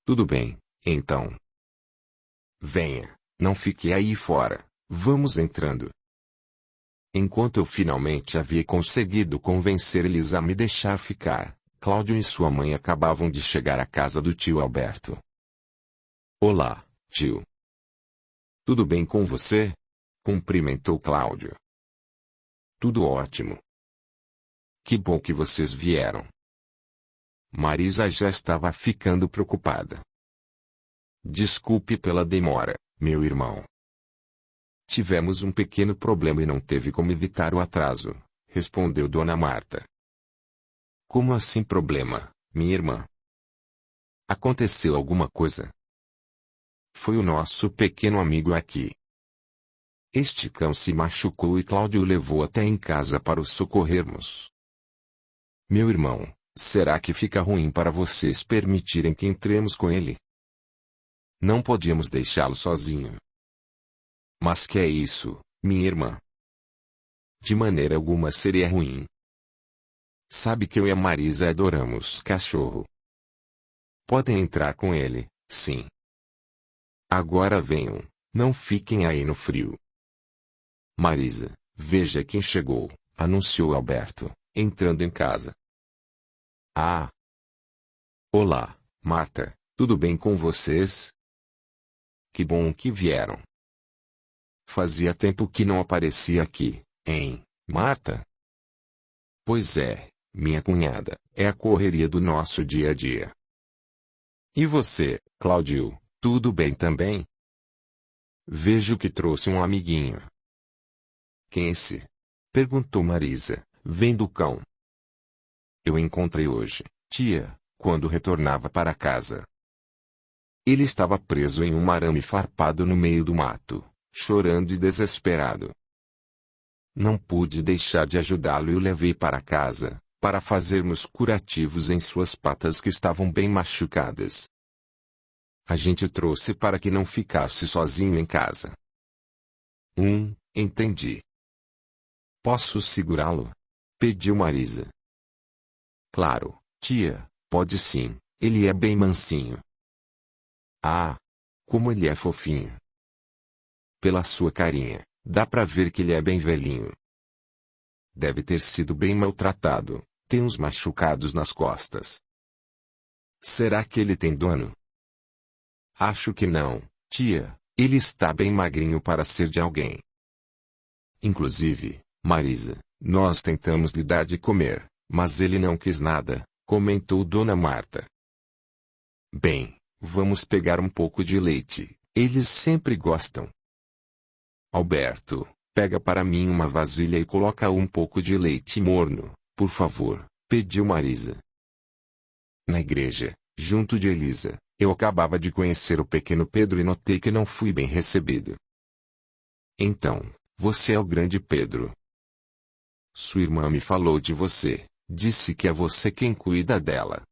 Tudo bem, então. Venha, não fique aí fora, vamos entrando. Enquanto eu finalmente havia conseguido convencer Elisa a me deixar ficar, Cláudio e sua mãe acabavam de chegar à casa do tio Alberto. Olá, tio. Tudo bem com você? Cumprimentou Cláudio. Tudo ótimo. Que bom que vocês vieram. Marisa já estava ficando preocupada. Desculpe pela demora, meu irmão. Tivemos um pequeno problema e não teve como evitar o atraso, respondeu Dona Marta. Como assim problema, minha irmã? Aconteceu alguma coisa? Foi o nosso pequeno amigo aqui. Este cão se machucou e Cláudio o levou até em casa para o socorrermos. Meu irmão, será que fica ruim para vocês permitirem que entremos com ele? Não podíamos deixá-lo sozinho. Mas que é isso, minha irmã? De maneira alguma seria ruim. Sabe que eu e a Marisa adoramos cachorro. Podem entrar com ele, sim. Agora venham, não fiquem aí no frio. Marisa, veja quem chegou, anunciou Alberto, entrando em casa. Ah! Olá, Marta, tudo bem com vocês? Que bom que vieram. Fazia tempo que não aparecia aqui, hein, Marta? Pois é, minha cunhada, é a correria do nosso dia a dia. E você, Cláudio, tudo bem também? Vejo que trouxe um amiguinho. Quem é esse? Perguntou Marisa, vendo o cão. Eu encontrei hoje, tia, quando retornava para casa. Ele estava preso em um arame farpado no meio do mato, chorando e desesperado. Não pude deixar de ajudá-lo e o levei para casa, para fazermos curativos em suas patas que estavam bem machucadas. A gente trouxe para que não ficasse sozinho em casa. Entendi. Posso segurá-lo? Pediu Marisa. Claro, tia, pode sim, ele é bem mansinho. Ah, como ele é fofinho. Pela sua carinha, dá pra ver que ele é bem velhinho. Deve ter sido bem maltratado, tem uns machucados nas costas. Será que ele tem dono? Acho que não, tia, ele está bem magrinho para ser de alguém. Inclusive, Marisa, nós tentamos lhe dar de comer, mas ele não quis nada, comentou Dona Marta. Bem, vamos pegar um pouco de leite, eles sempre gostam. Alberto, pega para mim uma vasilha e coloca um pouco de leite morno, por favor, pediu Marisa. Na igreja, junto de Elisa, eu acabava de conhecer o pequeno Pedro e notei que não fui bem recebido. Então, você é o grande Pedro. Sua irmã me falou de você, disse que é você quem cuida dela.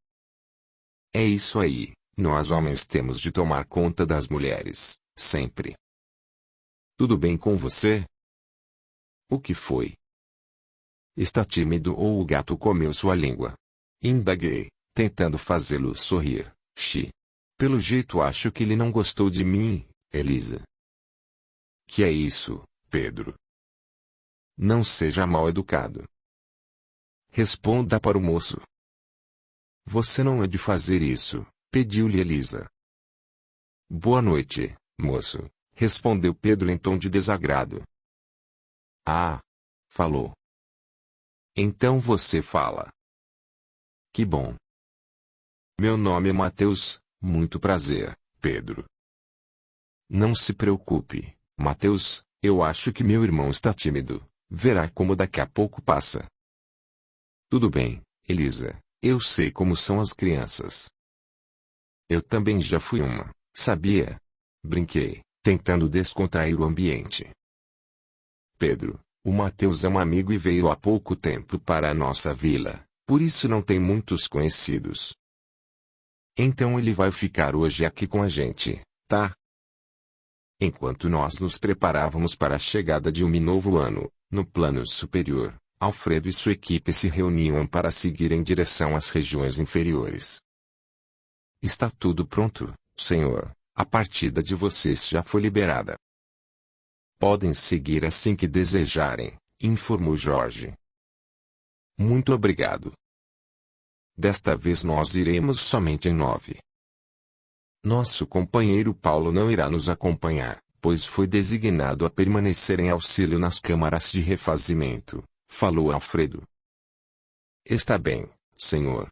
É isso aí, nós homens temos de tomar conta das mulheres, sempre. Tudo bem com você? O que foi? Está tímido ou o gato comeu sua língua? Indaguei, tentando fazê-lo sorrir. Pelo jeito acho que ele não gostou de mim, Elisa. Que é isso, Pedro? Não seja mal educado. Responda para o moço. Você não é de fazer isso, pediu-lhe Elisa. Boa noite, moço, respondeu Pedro em tom de desagrado. Ah, falou. Então você fala. Que bom. Meu nome é Mateus, muito prazer, Pedro. Não se preocupe, Mateus, eu acho que meu irmão está tímido, verá como daqui a pouco passa. Tudo bem, Elisa, eu sei como são as crianças. Eu também já fui uma, sabia? Brinquei, tentando descontrair o ambiente. Pedro, o Mateus é um amigo e veio há pouco tempo para a nossa vila, por isso não tem muitos conhecidos. Então ele vai ficar hoje aqui com a gente, tá? Enquanto nós nos preparávamos para a chegada de um novo ano, no plano superior, Alfredo e sua equipe se reuniam para seguir em direção às regiões inferiores. Está tudo pronto, senhor. A partida de vocês já foi liberada. Podem seguir assim que desejarem, informou Jorge. Muito obrigado. Desta vez nós iremos somente em 9. Nosso companheiro Paulo não irá nos acompanhar, pois foi designado a permanecer em auxílio nas câmaras de refazimento, falou Alfredo. Está bem, senhor.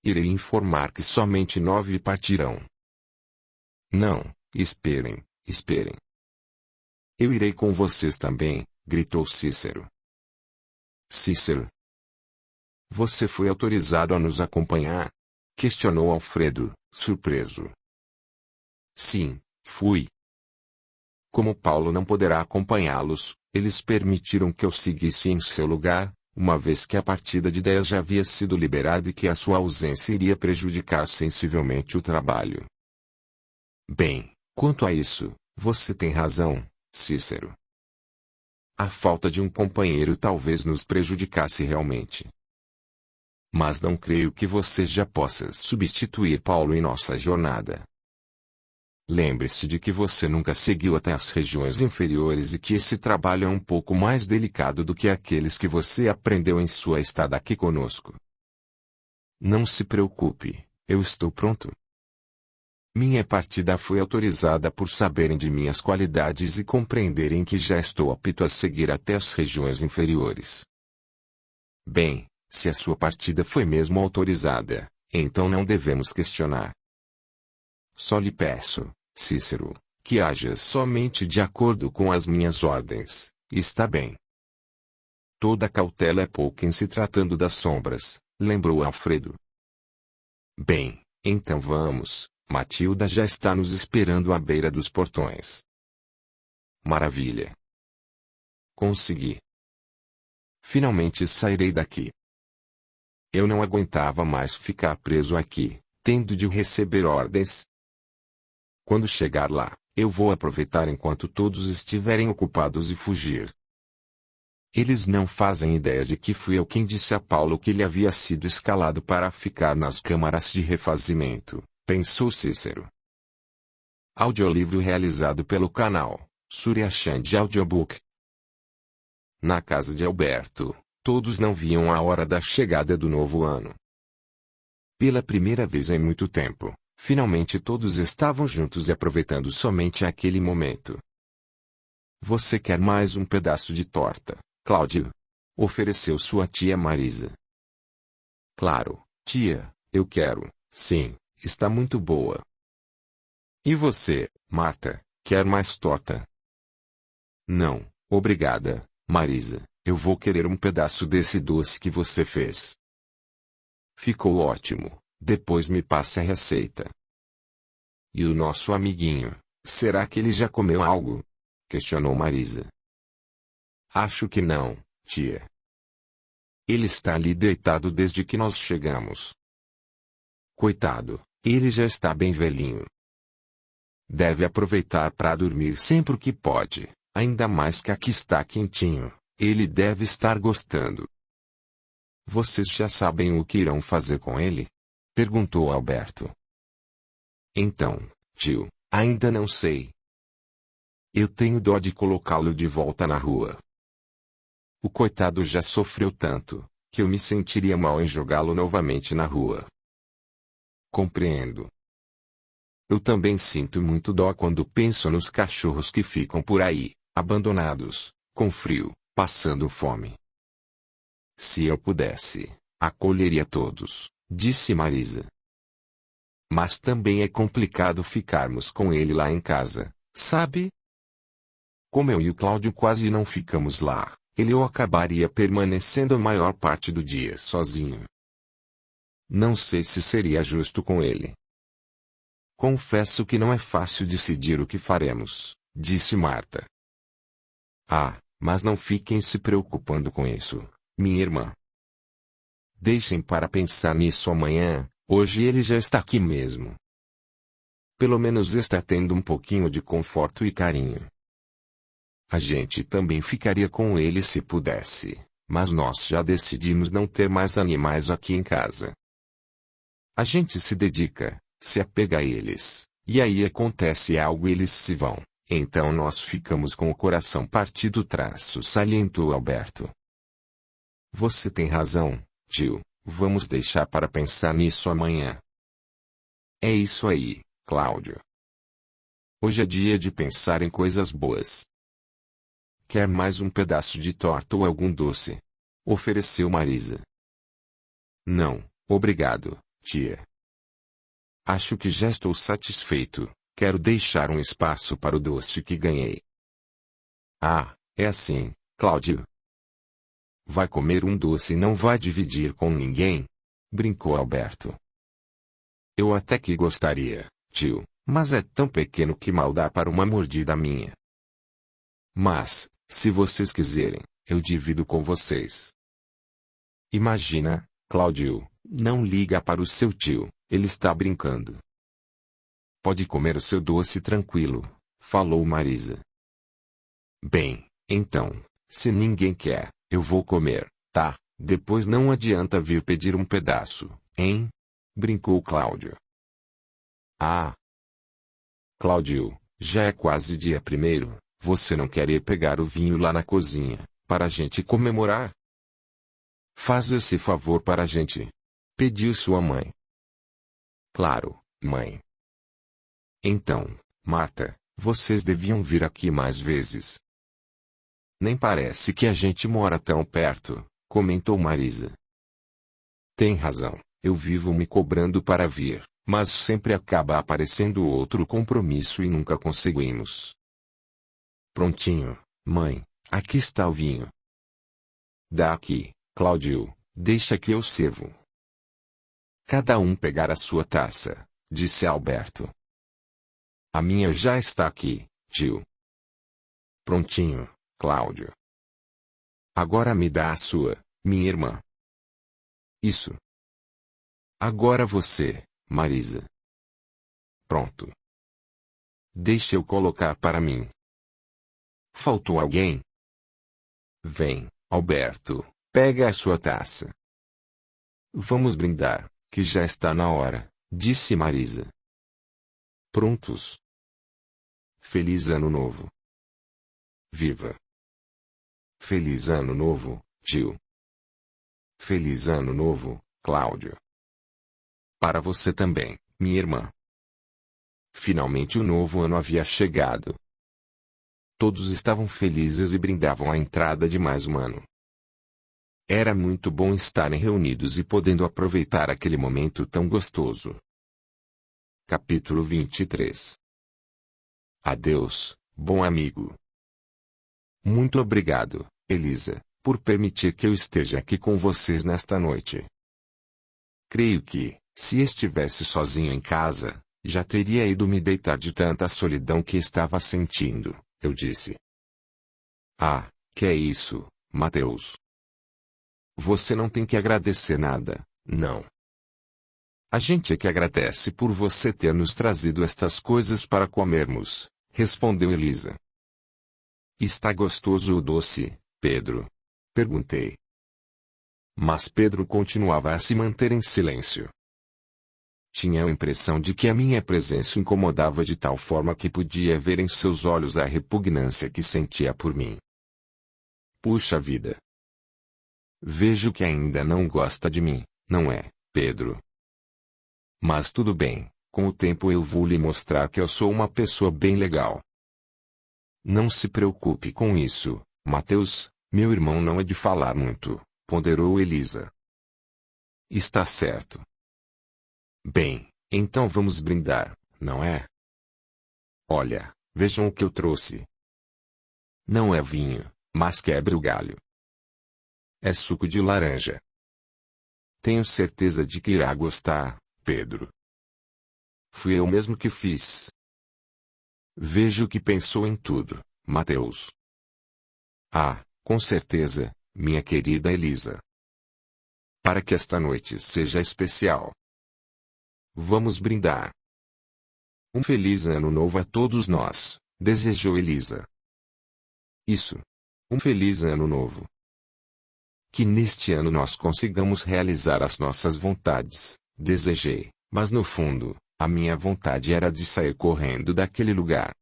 Irei informar que somente 9 partirão. Não, esperem, esperem. Eu irei com vocês também, gritou Cícero. Cícero. Você foi autorizado a nos acompanhar? Questionou Alfredo, surpreso. Sim, fui. Como Paulo não poderá acompanhá-los, eles permitiram que eu seguisse em seu lugar, uma vez que a partida de 10 já havia sido liberada e que a sua ausência iria prejudicar sensivelmente o trabalho. Bem, quanto a isso, você tem razão, Cícero. A falta de um companheiro talvez nos prejudicasse realmente. Mas não creio que você já possa substituir Paulo em nossa jornada. Lembre-se de que você nunca seguiu até as regiões inferiores e que esse trabalho é um pouco mais delicado do que aqueles que você aprendeu em sua estada aqui conosco. Não se preocupe, eu estou pronto. Minha partida foi autorizada por saberem de minhas qualidades e compreenderem que já estou apto a seguir até as regiões inferiores. Bem, se a sua partida foi mesmo autorizada, então não devemos questionar. Só lhe peço, Cícero, que haja somente de acordo com as minhas ordens, está bem. Toda cautela é pouca em se tratando das sombras, lembrou Alfredo. Bem, então vamos, Matilda já está nos esperando à beira dos portões. Maravilha. Consegui. Finalmente sairei daqui. Eu não aguentava mais ficar preso aqui, tendo de receber ordens. Quando chegar lá, eu vou aproveitar enquanto todos estiverem ocupados e fugir. Eles não fazem ideia de que fui eu quem disse a Paulo que ele havia sido escalado para ficar nas câmaras de refazimento, pensou Cícero. Audiolivro realizado pelo canal Suryashand Audiobook. Na casa de Alberto, todos não viam a hora da chegada do novo ano. Pela primeira vez em muito tempo, finalmente todos estavam juntos e aproveitando somente aquele momento. Você quer mais um pedaço de torta, Cláudio? Ofereceu sua tia Marisa. Claro, tia, eu quero, sim, está muito boa. E você, Marta, quer mais torta? Não, obrigada, Marisa, eu vou querer um pedaço desse doce que você fez. Ficou ótimo, depois me passe a receita. E o nosso amiguinho, será que ele já comeu algo? Questionou Marisa. Acho que não, tia. Ele está ali deitado desde que nós chegamos. Coitado, ele já está bem velhinho. Deve aproveitar para dormir sempre que pode, ainda mais que aqui está quentinho, ele deve estar gostando. Vocês já sabem o que irão fazer com ele? Perguntou Alberto. Então, tio, ainda não sei. Eu tenho dó de colocá-lo de volta na rua. O coitado já sofreu tanto, que eu me sentiria mal em jogá-lo novamente na rua. Compreendo. Eu também sinto muito dó quando penso nos cachorros que ficam por aí, abandonados, com frio, passando fome. Se eu pudesse, acolheria todos, disse Marisa. Mas também é complicado ficarmos com ele lá em casa, sabe? Como eu e o Cláudio quase não ficamos lá, ele ou acabaria permanecendo a maior parte do dia sozinho. Não sei se seria justo com ele. Confesso que não é fácil decidir o que faremos, disse Marta. Ah, mas não fiquem se preocupando com isso, minha irmã. Deixem para pensar nisso amanhã, hoje ele já está aqui mesmo. Pelo menos está tendo um pouquinho de conforto e carinho. A gente também ficaria com ele se pudesse, mas nós já decidimos não ter mais animais aqui em casa. A gente se dedica, se apega a eles, e aí acontece algo e eles se vão. Então nós ficamos com o coração partido, salientou Alberto. Você tem razão, tio. Vamos deixar para pensar nisso amanhã. É isso aí, Cláudio. Hoje é dia de pensar em coisas boas. Quer mais um pedaço de torta ou algum doce? Ofereceu Marisa. Não, obrigado, tia. Acho que já estou satisfeito. Quero deixar um espaço para o doce que ganhei. Ah, é assim, Cláudio. Vai comer um doce e não vai dividir com ninguém? Brincou Alberto. Eu até que gostaria, tio, mas é tão pequeno que mal dá para uma mordida minha. Mas, se vocês quiserem, eu divido com vocês. Imagina, Cláudio, não liga para o seu tio, ele está brincando. Pode comer o seu doce tranquilo, falou Marisa. Bem, então, se ninguém quer, eu vou comer, tá? Depois não adianta vir pedir um pedaço, hein? Brincou Cláudio. Ah! Cláudio, já é quase dia 1º, você não quer ir pegar o vinho lá na cozinha, para a gente comemorar? Faz esse favor para a gente. Pediu sua mãe. Claro, mãe. Então, Marta, vocês deviam vir aqui mais vezes. Nem parece que a gente mora tão perto, comentou Marisa. Tem razão, eu vivo me cobrando para vir, mas sempre acaba aparecendo outro compromisso e nunca conseguimos. Prontinho, mãe, aqui está o vinho. Dá aqui, Cláudio, deixa que eu sirvo. Cada um pegar a sua taça, disse Alberto. A minha já está aqui, tio. Prontinho, Cláudio. Agora me dá a sua, minha irmã. Isso. Agora você, Marisa. Pronto. Deixa eu colocar para mim. Faltou alguém? Vem, Alberto, pega a sua taça. Vamos brindar, que já está na hora, disse Marisa. Prontos? Feliz Ano Novo. Viva! Feliz Ano Novo, tio. Feliz Ano Novo, Cláudio. Para você também, minha irmã. Finalmente o novo ano havia chegado. Todos estavam felizes e brindavam a entrada de mais um ano. Era muito bom estarem reunidos e podendo aproveitar aquele momento tão gostoso. Capítulo 23. Adeus, bom amigo. Muito obrigado, Elisa, por permitir que eu esteja aqui com vocês nesta noite. Creio que, se estivesse sozinho em casa, já teria ido me deitar de tanta solidão que estava sentindo, eu disse. Ah, que é isso, Mateus? Você não tem que agradecer nada, não. A gente é que agradece por você ter nos trazido estas coisas para comermos, respondeu Elisa. Está gostoso o doce, Pedro? Perguntei. Mas Pedro continuava a se manter em silêncio. Tinha a impressão de que a minha presença o incomodava de tal forma que podia ver em seus olhos a repugnância que sentia por mim. Puxa vida! Vejo que ainda não gosta de mim, não é, Pedro? Mas tudo bem, com o tempo eu vou lhe mostrar que eu sou uma pessoa bem legal. Não se preocupe com isso, Mateus, meu irmão não é de falar muito, ponderou Elisa. Está certo. Bem, então vamos brindar, não é? Olha, vejam o que eu trouxe. Não é vinho, mas quebre o galho. É suco de laranja. Tenho certeza de que irá gostar, Pedro. Fui eu mesmo que fiz. Vejo que pensou em tudo, Mateus. Ah, com certeza, minha querida Elisa. Para que esta noite seja especial. Vamos brindar. Um feliz ano novo a todos nós, desejou Elisa. Isso. Um feliz ano novo. Que neste ano nós consigamos realizar as nossas vontades, Desejei, mas no fundo, a minha vontade era de sair correndo daquele lugar.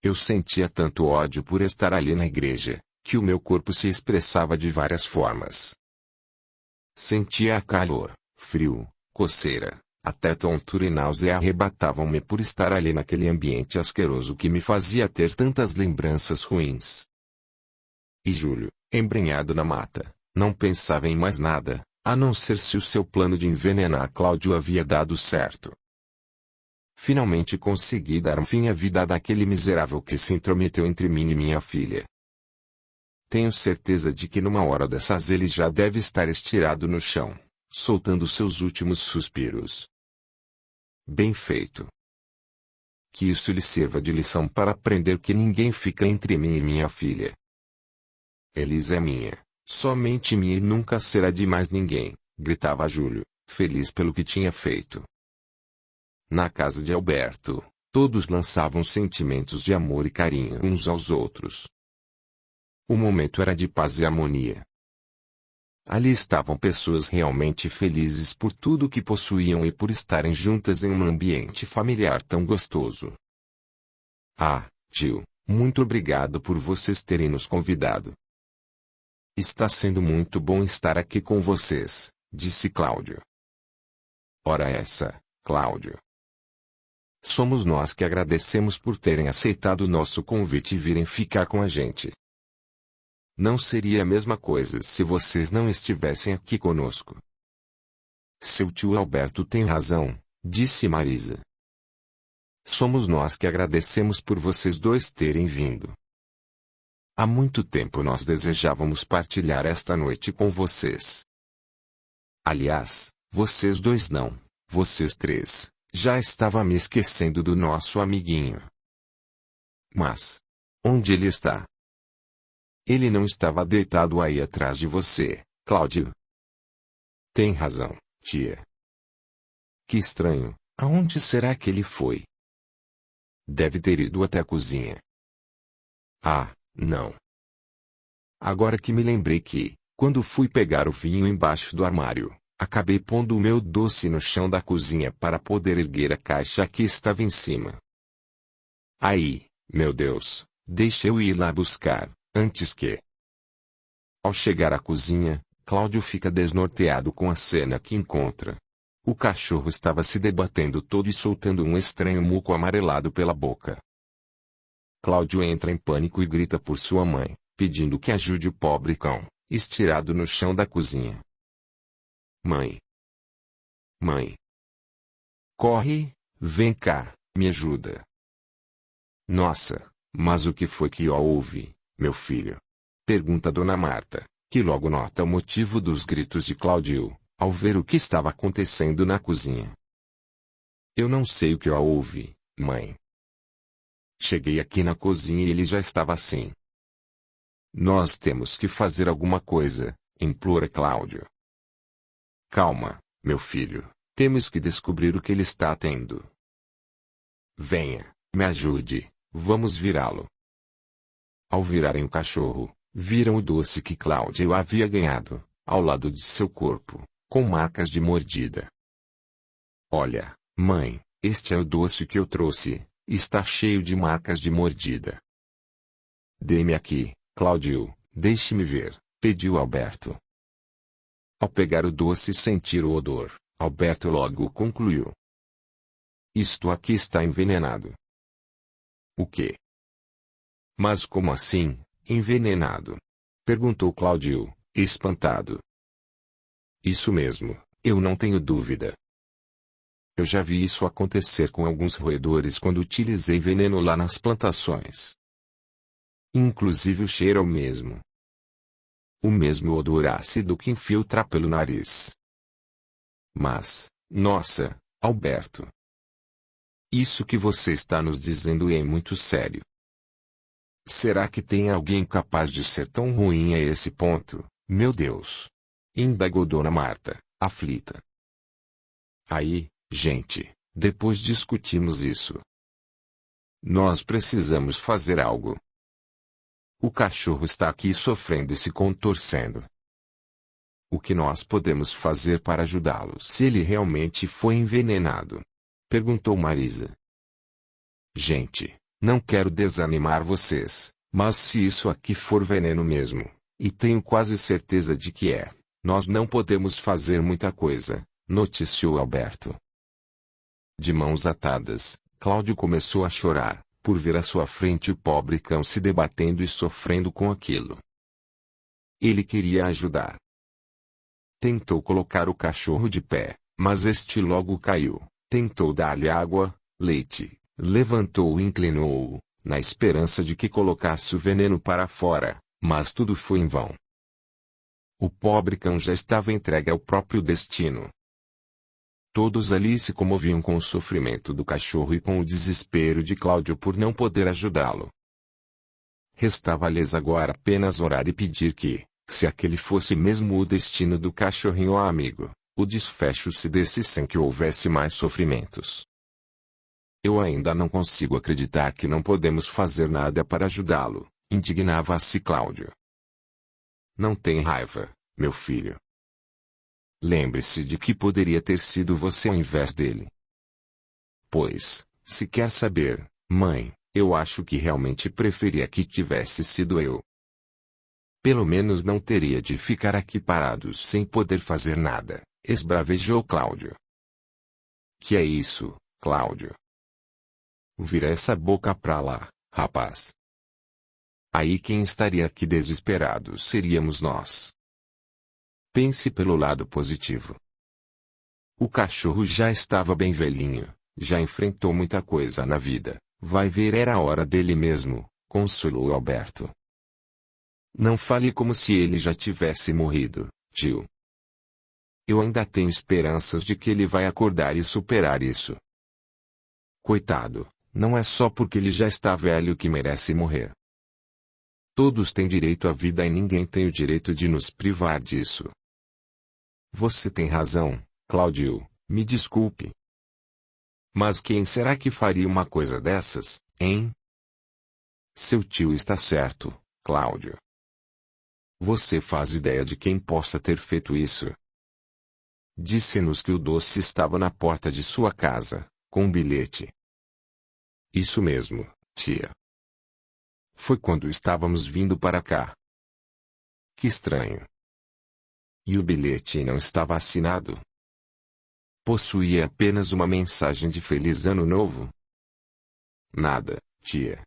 Eu sentia tanto ódio por estar ali na igreja, que o meu corpo se expressava de várias formas. Sentia calor, frio, coceira, até tontura e náusea arrebatavam-me por estar ali naquele ambiente asqueroso que me fazia ter tantas lembranças ruins. E Júlio, embrenhado na mata, não pensava em mais nada, a não ser se o seu plano de envenenar Cláudio havia dado certo. Finalmente consegui dar um fim à vida daquele miserável que se intrometeu entre mim e minha filha. Tenho certeza de que numa hora dessas ele já deve estar estirado no chão, soltando seus últimos suspiros. Bem feito. Que isso lhe sirva de lição para aprender que ninguém fica entre mim e minha filha. Elisa é minha, somente minha e nunca será de mais ninguém, gritava Júlio, feliz pelo que tinha feito. Na casa de Alberto, todos lançavam sentimentos de amor e carinho uns aos outros. O momento era de paz e harmonia. Ali estavam pessoas realmente felizes por tudo que possuíam e por estarem juntas em um ambiente familiar tão gostoso. Ah, tio, muito obrigado por vocês terem nos convidado. Está sendo muito bom estar aqui com vocês, disse Cláudio. Ora essa, Cláudio. Somos nós que agradecemos por terem aceitado o nosso convite e virem ficar com a gente. Não seria a mesma coisa se vocês não estivessem aqui conosco. Seu tio Alberto tem razão, disse Marisa. Somos nós que agradecemos por vocês dois terem vindo. Há muito tempo nós desejávamos partilhar esta noite com vocês. Aliás, vocês dois não, vocês três, já estava me esquecendo do nosso amiguinho. Mas, onde ele está? Ele não estava deitado aí atrás de você, Cláudio. Tem razão, tia. Que estranho, aonde será que ele foi? Deve ter ido até a cozinha. Ah, não. Agora que me lembrei que, quando fui pegar o vinho embaixo do armário, acabei pondo o meu doce no chão da cozinha para poder erguer a caixa que estava em cima. Aí, meu Deus, deixa eu ir lá buscar, antes que... Ao chegar à cozinha, Cláudio fica desnorteado com a cena que encontra. O cachorro estava se debatendo todo e soltando um estranho muco amarelado pela boca. Cláudio entra em pânico e grita por sua mãe, pedindo que ajude o pobre cão, estirado no chão da cozinha. Mãe! Mãe! Corre, vem cá, me ajuda. Nossa, mas o que foi que houve, meu filho? Pergunta Dona Marta, que logo nota o motivo dos gritos de Cláudio, ao ver o que estava acontecendo na cozinha. Eu não sei o que houve, mãe. Cheguei aqui na cozinha e ele já estava assim. Nós temos que fazer alguma coisa, implora Cláudio. Calma, meu filho, temos que descobrir o que ele está tendo. Venha, me ajude, vamos virá-lo. Ao virarem o cachorro, viram o doce que Cláudio havia ganhado, ao lado de seu corpo, com marcas de mordida. Olha, mãe, este é o doce que eu trouxe, está cheio de marcas de mordida. Dê-me aqui, Cláudio, deixe-me ver, pediu Alberto. Ao pegar o doce e sentir o odor, Alberto logo concluiu. Isto aqui está envenenado. O quê? Mas como assim, envenenado? Perguntou Cláudio, espantado. Isso mesmo, eu não tenho dúvida. Eu já vi isso acontecer com alguns roedores quando utilizei veneno lá nas plantações. Inclusive o cheiro é o mesmo. O mesmo odor ácido que infiltra pelo nariz. Mas, nossa, Alberto. Isso que você está nos dizendo é muito sério. Será que tem alguém capaz de ser tão ruim a esse ponto, meu Deus? Indagou Dona Marta, aflita. Aí, gente, depois discutimos isso. Nós precisamos fazer algo. O cachorro está aqui sofrendo e se contorcendo. O que nós podemos fazer para ajudá-lo se ele realmente foi envenenado? Perguntou Marisa. Gente, não quero desanimar vocês, mas se isso aqui for veneno mesmo, e tenho quase certeza de que é, nós não podemos fazer muita coisa, noticiou Alberto. De mãos atadas, Cláudio começou a chorar, por ver à sua frente o pobre cão se debatendo e sofrendo com aquilo. Ele queria ajudar. Tentou colocar o cachorro de pé, mas este logo caiu. Tentou dar-lhe água, leite, levantou e inclinou-o, na esperança de que colocasse o veneno para fora, mas tudo foi em vão. O pobre cão já estava entregue ao próprio destino. Todos ali se comoviam com o sofrimento do cachorro e com o desespero de Cláudio por não poder ajudá-lo. Restava-lhes agora apenas orar e pedir que, se aquele fosse mesmo o destino do cachorrinho amigo, o desfecho se desse sem que houvesse mais sofrimentos. Eu ainda não consigo acreditar que não podemos fazer nada para ajudá-lo, indignava-se Cláudio. Não tem raiva, meu filho. Lembre-se de que poderia ter sido você ao invés dele. Pois, se quer saber, mãe, eu acho que realmente preferia que tivesse sido eu. Pelo menos não teria de ficar aqui parados sem poder fazer nada, esbravejou Cláudio. Que é isso, Cláudio? Vira essa boca pra lá, rapaz. Aí quem estaria aqui desesperado seríamos nós. Pense pelo lado positivo. O cachorro já estava bem velhinho, já enfrentou muita coisa na vida, vai ver era a hora dele mesmo, consolou Alberto. Não fale como se ele já tivesse morrido, tio. Eu ainda tenho esperanças de que ele vai acordar e superar isso. Coitado, não é só porque ele já está velho que merece morrer. Todos têm direito à vida e ninguém tem o direito de nos privar disso. Você tem razão, Cláudio, me desculpe. Mas quem será que faria uma coisa dessas, hein? Seu tio está certo, Cláudio. Você faz ideia de quem possa ter feito isso? Disse-nos que o doce estava na porta de sua casa, com um bilhete. Isso mesmo, tia. Foi quando estávamos vindo para cá. Que estranho. E o bilhete não estava assinado? Possuía apenas uma mensagem de Feliz Ano Novo? Nada, tia.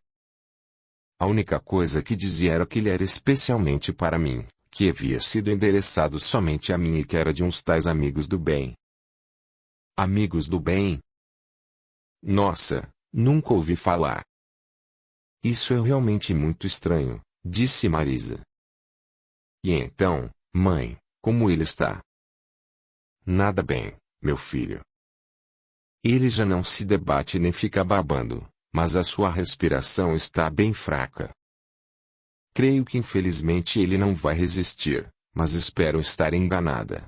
A única coisa que dizia era que ele era especialmente para mim, que havia sido endereçado somente a mim e que era de uns tais amigos do bem. Amigos do bem? Nossa, nunca ouvi falar. Isso é realmente muito estranho, disse Marisa. E então, mãe, como ele está? Nada bem, meu filho. Ele já não se debate nem fica babando, mas a sua respiração está bem fraca. Creio que infelizmente ele não vai resistir, mas espero estar enganada.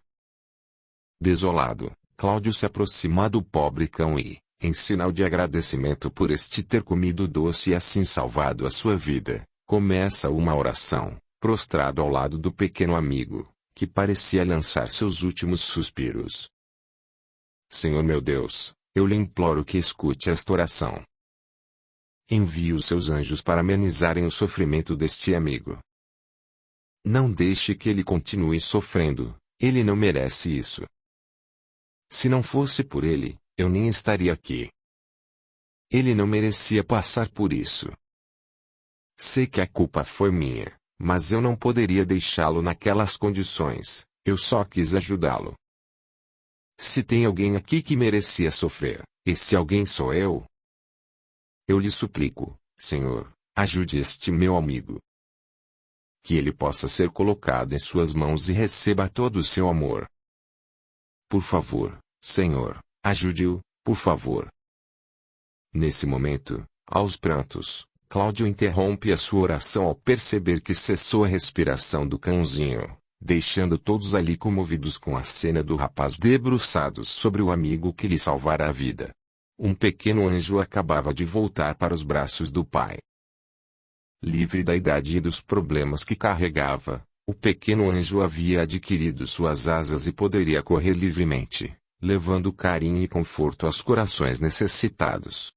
Desolado, Cláudio se aproxima do pobre cão e, em sinal de agradecimento por este ter comido o doce e assim salvado a sua vida, começa uma oração, prostrado ao lado do pequeno amigo, que parecia lançar seus últimos suspiros. Senhor meu Deus, eu lhe imploro que escute esta oração. Envie os seus anjos para amenizarem o sofrimento deste amigo. Não deixe que ele continue sofrendo, ele não merece isso. Se não fosse por ele, eu nem estaria aqui. Ele não merecia passar por isso. Sei que a culpa foi minha, mas eu não poderia deixá-lo naquelas condições, eu só quis ajudá-lo. Se tem alguém aqui que merecia sofrer, esse alguém sou eu. Eu lhe suplico, Senhor, ajude este meu amigo. Que ele possa ser colocado em suas mãos e receba todo o seu amor. Por favor, Senhor, ajude-o, por favor. Nesse momento, aos prantos, Cláudio interrompe a sua oração ao perceber que cessou a respiração do cãozinho, deixando todos ali comovidos com a cena do rapaz debruçado sobre o amigo que lhe salvara a vida. Um pequeno anjo acabava de voltar para os braços do pai. Livre da idade e dos problemas que carregava, O pequeno anjo havia adquirido suas asas e poderia correr livremente, levando carinho e conforto aos corações necessitados.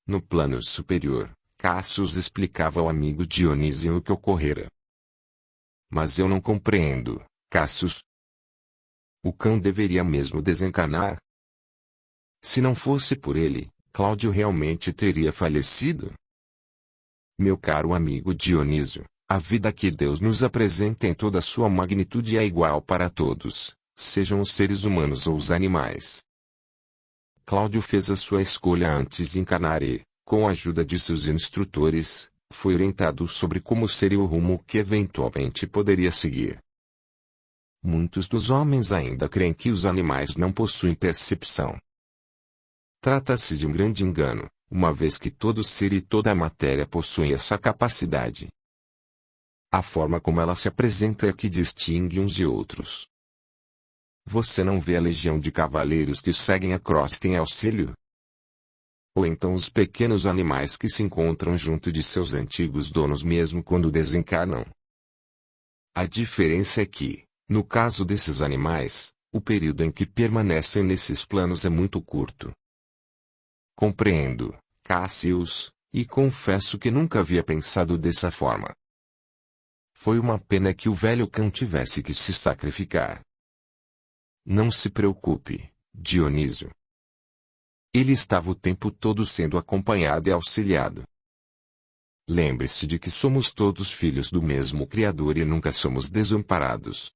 No plano superior, Cassius explicava ao amigo Dionísio o que ocorrera. Mas eu não compreendo, Cassius. O cão deveria mesmo desencarnar? Se não fosse por ele, Cláudio realmente teria falecido? Meu caro amigo Dionísio, a vida que Deus nos apresenta em toda a sua magnitude é igual para todos, sejam os seres humanos ou os animais. Cláudio fez a sua escolha antes de encarnar e, com a ajuda de seus instrutores, foi orientado sobre como seria o rumo que eventualmente poderia seguir. Muitos dos homens ainda creem que os animais não possuem percepção. Trata-se de um grande engano, uma vez que todo ser e toda a matéria possuem essa capacidade. A forma como ela se apresenta é que distingue uns de outros. Você não vê a legião de cavaleiros que seguem a crosta em auxílio? Ou então os pequenos animais que se encontram junto de seus antigos donos mesmo quando desencarnam? A diferença é que, no caso desses animais, o período em que permanecem nesses planos é muito curto. Compreendo, Cassius, e confesso que nunca havia pensado dessa forma. Foi uma pena que o velho cão tivesse que se sacrificar. Não se preocupe, Dionísio. Ele estava o tempo todo sendo acompanhado e auxiliado. Lembre-se de que somos todos filhos do mesmo Criador e nunca somos desamparados.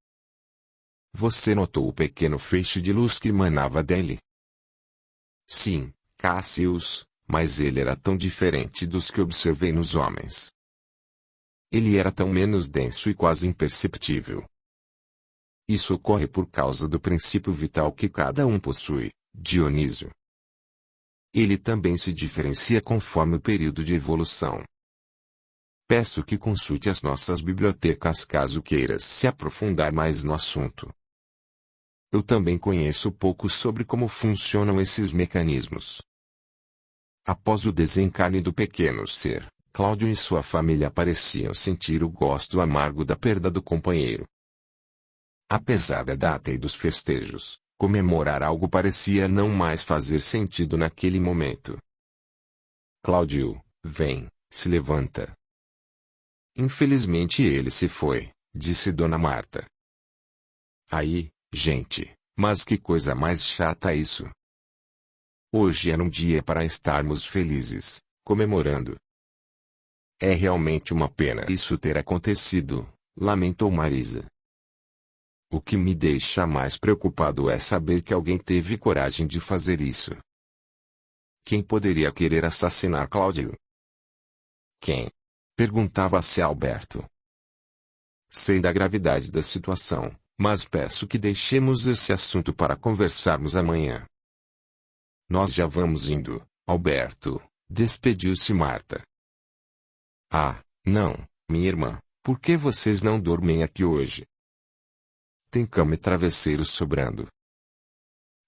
Você notou o pequeno feixe de luz que emanava dele? Sim, Cassius, mas ele era tão diferente dos que observei nos homens. Ele era tão menos denso e quase imperceptível. Isso ocorre por causa do princípio vital que cada um possui, Dionísio. Ele também se diferencia conforme o período de evolução. Peço que consulte as nossas bibliotecas caso queiras se aprofundar mais no assunto. Eu também conheço pouco sobre como funcionam esses mecanismos. Após o desencarne do pequeno ser, Cláudio e sua família pareciam sentir o gosto amargo da perda do companheiro. Apesar da data e dos festejos, comemorar algo parecia não mais fazer sentido naquele momento. Cláudio, vem, se levanta. Infelizmente ele se foi, disse Dona Marta. Aí, gente, mas que coisa mais chata isso. Hoje era um dia para estarmos felizes, comemorando. É realmente uma pena isso ter acontecido, lamentou Marisa. O que me deixa mais preocupado é saber que alguém teve coragem de fazer isso. Quem poderia querer assassinar Cláudio? Quem? Perguntava-se Alberto. Sei da gravidade da situação, mas peço que deixemos esse assunto para conversarmos amanhã. Nós já vamos indo, Alberto, despediu-se Marta. Ah, não, minha irmã, por que vocês não dormem aqui hoje? Tem cama e travesseiros sobrando.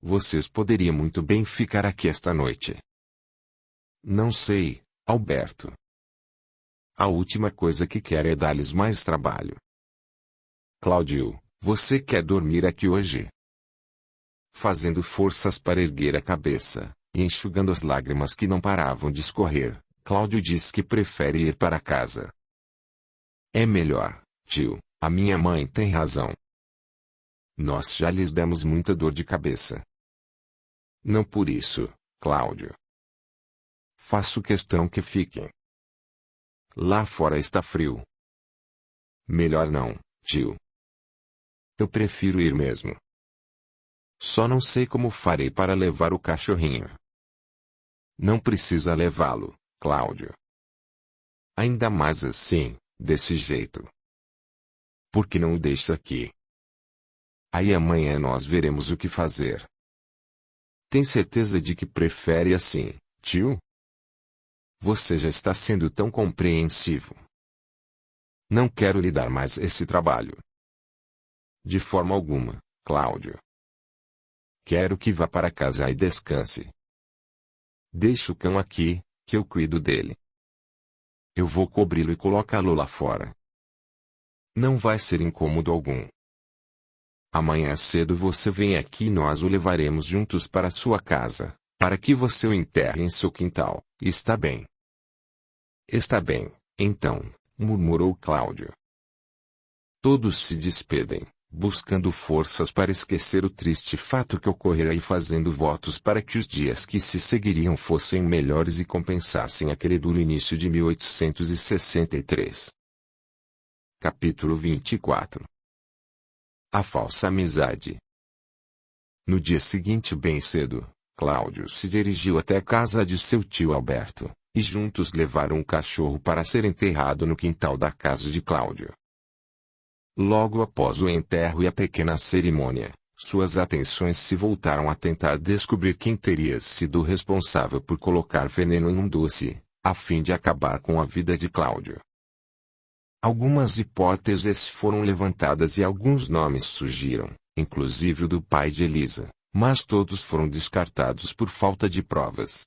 Vocês poderiam muito bem ficar aqui esta noite. Não sei, Alberto. A última coisa que quero é dar-lhes mais trabalho. Cláudio, você quer dormir aqui hoje? Fazendo forças para erguer a cabeça, e enxugando as lágrimas que não paravam de escorrer, Cláudio diz que prefere ir para casa. É melhor, tio, a minha mãe tem razão. Nós já lhes demos muita dor de cabeça. Não por isso, Cláudio. Faço questão que fiquem. Lá fora está frio. Melhor não, tio. Eu prefiro ir mesmo. Só não sei como farei para levar o cachorrinho. Não precisa levá-lo, Cláudio. Ainda mais assim, desse jeito. Por que não o deixa aqui? Aí amanhã nós veremos o que fazer. Tem certeza de que prefere assim, tio? Você já está sendo tão compreensivo. Não quero lhe dar mais esse trabalho. De forma alguma, Cláudio. Quero que vá para casa e descanse. Deixe o cão aqui, que eu cuido dele. Eu vou cobri-lo e colocá-lo lá fora. Não vai ser incômodo algum. Amanhã cedo você vem aqui e nós o levaremos juntos para sua casa, para que você o enterre em seu quintal. Está bem? Está bem, então, murmurou Cláudio. Todos se despedem, buscando forças para esquecer o triste fato que ocorrera e fazendo votos para que os dias que se seguiriam fossem melhores e compensassem aquele duro início de 1863. Capítulo 24. A falsa amizade. No dia seguinte bem cedo, Cláudio se dirigiu até a casa de seu tio Alberto, e juntos levaram um cachorro para ser enterrado no quintal da casa de Cláudio. Logo após o enterro e a pequena cerimônia, suas atenções se voltaram a tentar descobrir quem teria sido o responsável por colocar veneno em um doce, a fim de acabar com a vida de Cláudio. Algumas hipóteses foram levantadas e alguns nomes surgiram, inclusive o do pai de Elisa, mas todos foram descartados por falta de provas.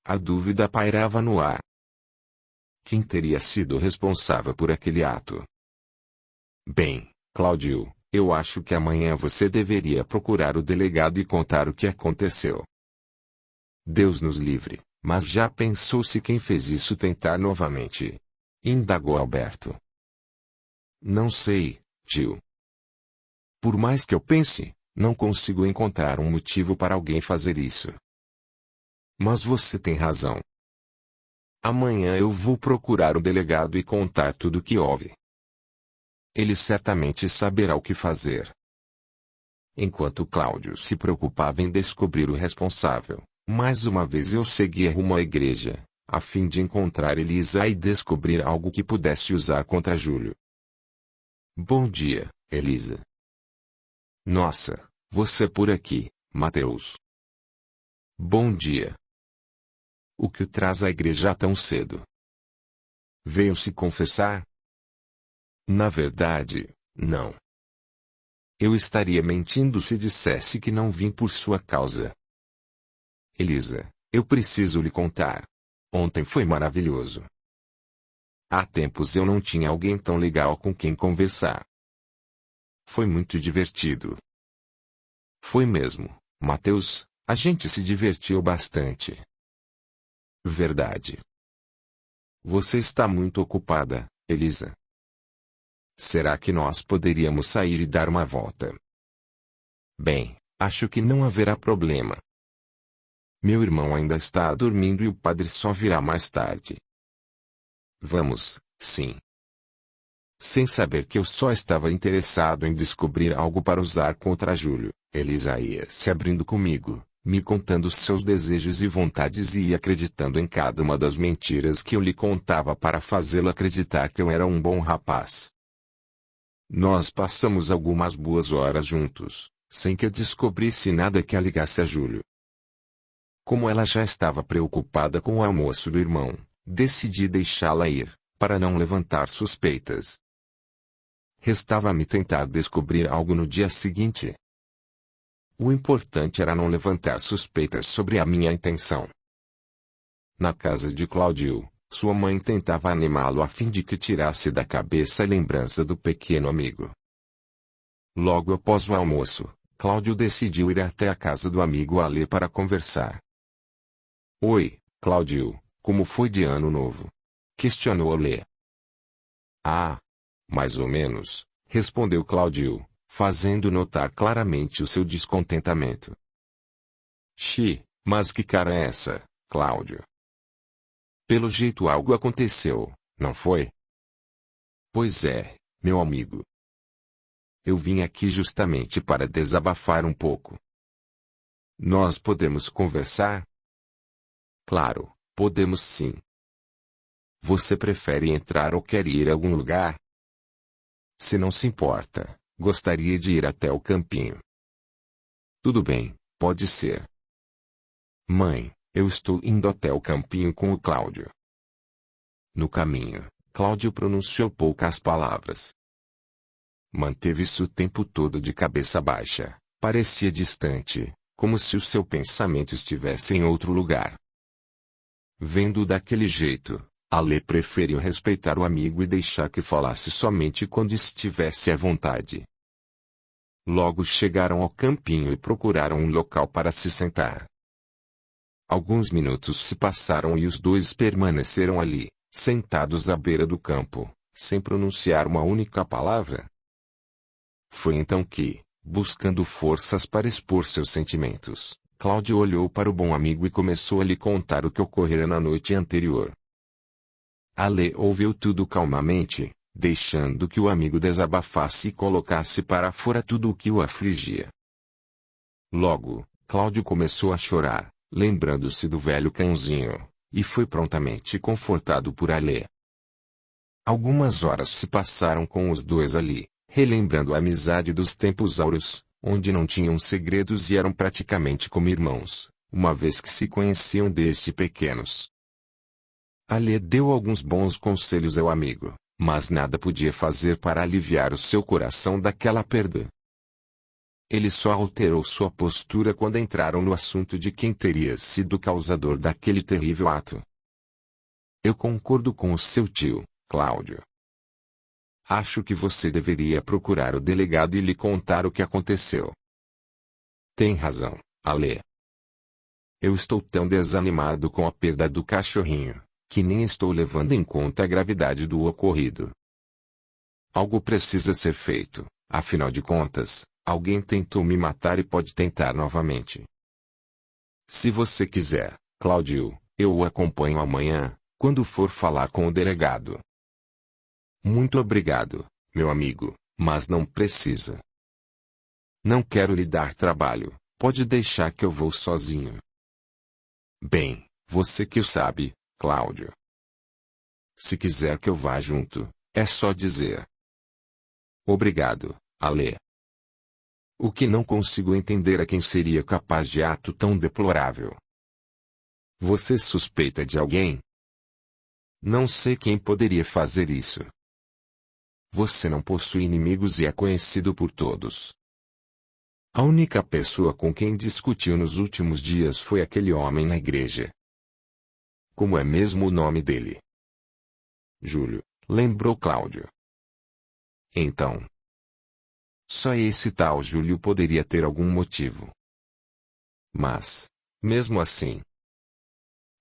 A dúvida pairava no ar. Quem teria sido responsável por aquele ato? Bem, Cláudio, eu acho que amanhã você deveria procurar o delegado e contar o que aconteceu. Deus nos livre, mas já pensou se quem fez isso tentar novamente? Indagou Alberto. Não sei, tio. Por mais que eu pense, não consigo encontrar um motivo para alguém fazer isso. Mas você tem razão. Amanhã eu vou procurar o delegado e contar tudo o que houve. Ele certamente saberá o que fazer. Enquanto Cláudio se preocupava em descobrir o responsável, mais uma vez eu seguia rumo à igreja, a fim de encontrar Elisa e descobrir algo que pudesse usar contra Júlio. Bom dia, Elisa. Nossa, você por aqui, Mateus. Bom dia. O que o traz à igreja tão cedo? Veio se confessar? Na verdade, não. Eu estaria mentindo se dissesse que não vim por sua causa. Elisa, eu preciso lhe contar. Ontem foi maravilhoso. Há tempos eu não tinha alguém tão legal com quem conversar. Foi muito divertido. Foi mesmo, Mateus, a gente se divertiu bastante. Verdade. Você está muito ocupada, Elisa. Será que nós poderíamos sair e dar uma volta? Bem, acho que não haverá problema. Meu irmão ainda está dormindo e o padre só virá mais tarde. Vamos, sim. Sem saber que eu só estava interessado em descobrir algo para usar contra Júlio, Elisa ia se abrindo comigo, me contando seus desejos e vontades e ia acreditando em cada uma das mentiras que eu lhe contava para fazê-lo acreditar que eu era um bom rapaz. Nós passamos algumas boas horas juntos, sem que eu descobrisse nada que a ligasse a Júlio. Como ela já estava preocupada com o almoço do irmão, decidi deixá-la ir, para não levantar suspeitas. Restava-me tentar descobrir algo no dia seguinte. O importante era não levantar suspeitas sobre a minha intenção. Na casa de Cláudio, sua mãe tentava animá-lo a fim de que tirasse da cabeça a lembrança do pequeno amigo. Logo após o almoço, Cláudio decidiu ir até a casa do amigo Alê para conversar. Oi, Cláudio, como foi de ano novo? Questionou Alê. Ah, mais ou menos, respondeu Cláudio, fazendo notar claramente o seu descontentamento. Mas que cara é essa, Cláudio? Pelo jeito algo aconteceu, não foi? Pois é, meu amigo. Eu vim aqui justamente para desabafar um pouco. Nós podemos conversar? Claro, podemos sim. Você prefere entrar ou quer ir a algum lugar? Se não se importa, gostaria de ir até o campinho. Tudo bem, pode ser. Mãe, eu estou indo até o campinho com o Cláudio. No caminho, Cláudio pronunciou poucas palavras. Manteve-se o tempo todo de cabeça baixa, parecia distante, como se o seu pensamento estivesse em outro lugar. Vendo-o daquele jeito, Ale preferiu respeitar o amigo e deixar que falasse somente quando estivesse à vontade. Logo chegaram ao campinho e procuraram um local para se sentar. Alguns minutos se passaram e os dois permaneceram ali, sentados à beira do campo, sem pronunciar uma única palavra. Foi então que, buscando forças para expor seus sentimentos, Cláudio olhou para o bom amigo e começou a lhe contar o que ocorrera na noite anterior. Ale ouviu tudo calmamente, deixando que o amigo desabafasse e colocasse para fora tudo o que o afligia. Logo, Cláudio começou a chorar, lembrando-se do velho cãozinho, e foi prontamente confortado por Ale. Algumas horas se passaram com os dois ali, relembrando a amizade dos tempos áureos, onde não tinham segredos e eram praticamente como irmãos, uma vez que se conheciam desde pequenos. Ale deu alguns bons conselhos ao amigo, mas nada podia fazer para aliviar o seu coração daquela perda. Ele só alterou sua postura quando entraram no assunto de quem teria sido o causador daquele terrível ato. Eu concordo com o seu tio, Cláudio. Acho que você deveria procurar o delegado e lhe contar o que aconteceu. Tem razão, Ale. Eu estou tão desanimado com a perda do cachorrinho, que nem estou levando em conta a gravidade do ocorrido. Algo precisa ser feito, afinal de contas, alguém tentou me matar e pode tentar novamente. Se você quiser, Cláudio, eu o acompanho amanhã, quando for falar com o delegado. Muito obrigado, meu amigo, mas não precisa. Não quero lhe dar trabalho, pode deixar que eu vou sozinho. Bem, você que o sabe, Cláudio. Se quiser que eu vá junto, é só dizer. Obrigado, Ale. O que não consigo entender é quem seria capaz de ato tão deplorável. Você suspeita de alguém? Não sei quem poderia fazer isso. Você não possui inimigos e é conhecido por todos. A única pessoa com quem discutiu nos últimos dias foi aquele homem na igreja. Como é mesmo o nome dele? Júlio, lembrou Cláudio. Então. Só esse tal Júlio poderia ter algum motivo. Mas, mesmo assim,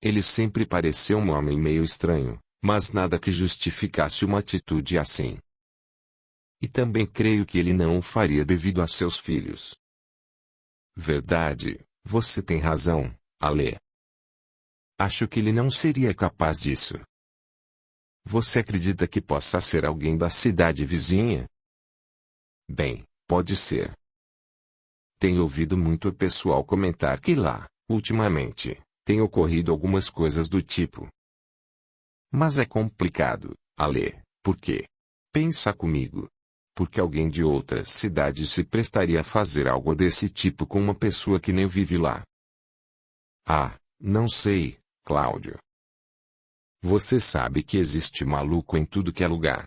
ele sempre pareceu um homem meio estranho, mas nada que justificasse uma atitude assim. E também creio que ele não o faria devido a seus filhos. Verdade, você tem razão, Ale. Acho que ele não seria capaz disso. Você acredita que possa ser alguém da cidade vizinha? Bem, pode ser. Tenho ouvido muito o pessoal comentar que lá, ultimamente, tem ocorrido algumas coisas do tipo. Mas é complicado, Ale, por quê? Pensa comigo. Porque alguém de outra cidade se prestaria a fazer algo desse tipo com uma pessoa que nem vive lá? Ah, não sei, Cláudio. Você sabe que existe maluco em tudo que é lugar.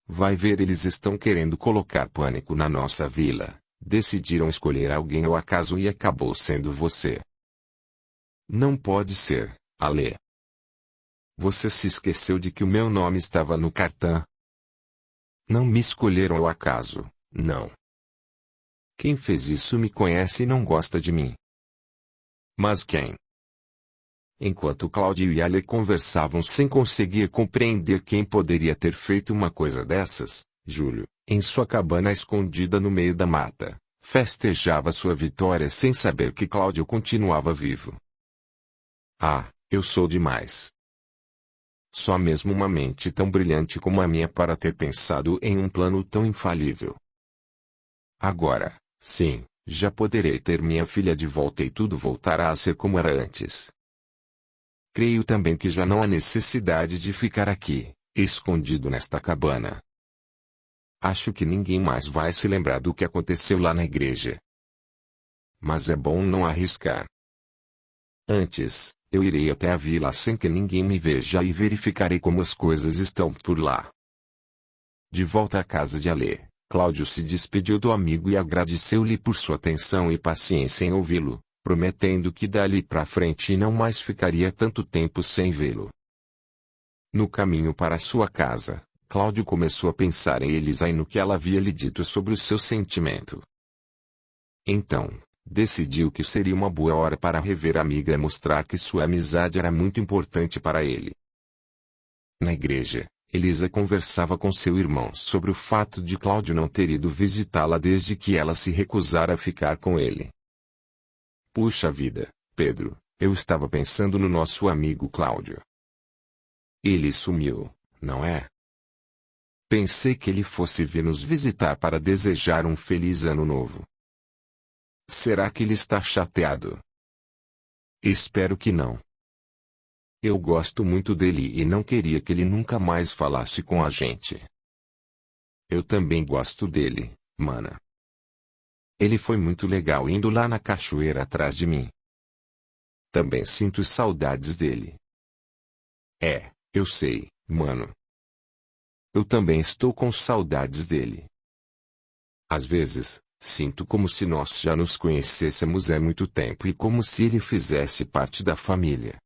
Vai ver, eles estão querendo colocar pânico na nossa vila. Decidiram escolher alguém ao acaso e acabou sendo você. Não pode ser, Ale. Você se esqueceu de que o meu nome estava no cartão? Não me escolheram ao acaso, não. Quem fez isso me conhece e não gosta de mim. Mas quem? Enquanto Cláudio e Ale conversavam sem conseguir compreender quem poderia ter feito uma coisa dessas, Júlio, em sua cabana escondida no meio da mata, festejava sua vitória sem saber que Cláudio continuava vivo. Ah, eu sou demais. Só mesmo uma mente tão brilhante como a minha para ter pensado em um plano tão infalível. Agora, sim, já poderei ter minha filha de volta e tudo voltará a ser como era antes. Creio também que já não há necessidade de ficar aqui, escondido nesta cabana. Acho que ninguém mais vai se lembrar do que aconteceu lá na igreja. Mas é bom não arriscar. Antes, eu irei até a vila sem que ninguém me veja e verificarei como as coisas estão por lá. De volta à casa de Ale, Cláudio se despediu do amigo e agradeceu-lhe por sua atenção e paciência em ouvi-lo, prometendo que dali para frente não mais ficaria tanto tempo sem vê-lo. No caminho para sua casa, Cláudio começou a pensar em Elisa e no que ela havia lhe dito sobre o seu sentimento. Então, decidiu que seria uma boa hora para rever a amiga e mostrar que sua amizade era muito importante para ele. Na igreja, Elisa conversava com seu irmão sobre o fato de Cláudio não ter ido visitá-la desde que ela se recusara a ficar com ele. Puxa vida, Pedro, eu estava pensando no nosso amigo Cláudio. Ele sumiu, não é? Pensei que ele fosse vir nos visitar para desejar um feliz ano novo. Será que ele está chateado? Espero que não. Eu gosto muito dele e não queria que ele nunca mais falasse com a gente. Eu também gosto dele, mana. Ele foi muito legal indo lá na cachoeira atrás de mim. Também sinto saudades dele. É, eu sei, mano. Eu também estou com saudades dele. Às vezes, sinto como se nós já nos conhecêssemos há muito tempo e como se ele fizesse parte da família.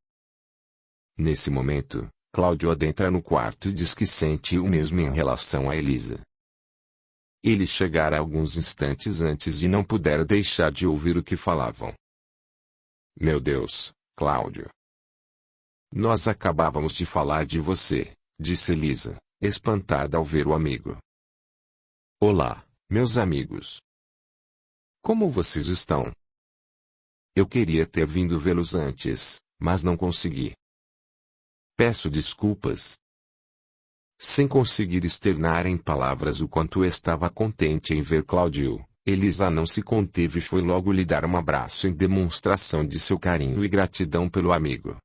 Nesse momento, Cláudio adentra no quarto e diz que sente o mesmo em relação a Elisa. Ele chegara alguns instantes antes e não pudera deixar de ouvir o que falavam. Meu Deus, Cláudio. Nós acabávamos de falar de você, disse Elisa, espantada ao ver o amigo. Olá, meus amigos. Como vocês estão? Eu queria ter vindo vê-los antes, mas não consegui. Peço desculpas. Sem conseguir externar em palavras o quanto estava contente em ver Cláudio, Elisa não se conteve e foi logo lhe dar um abraço em demonstração de seu carinho e gratidão pelo amigo.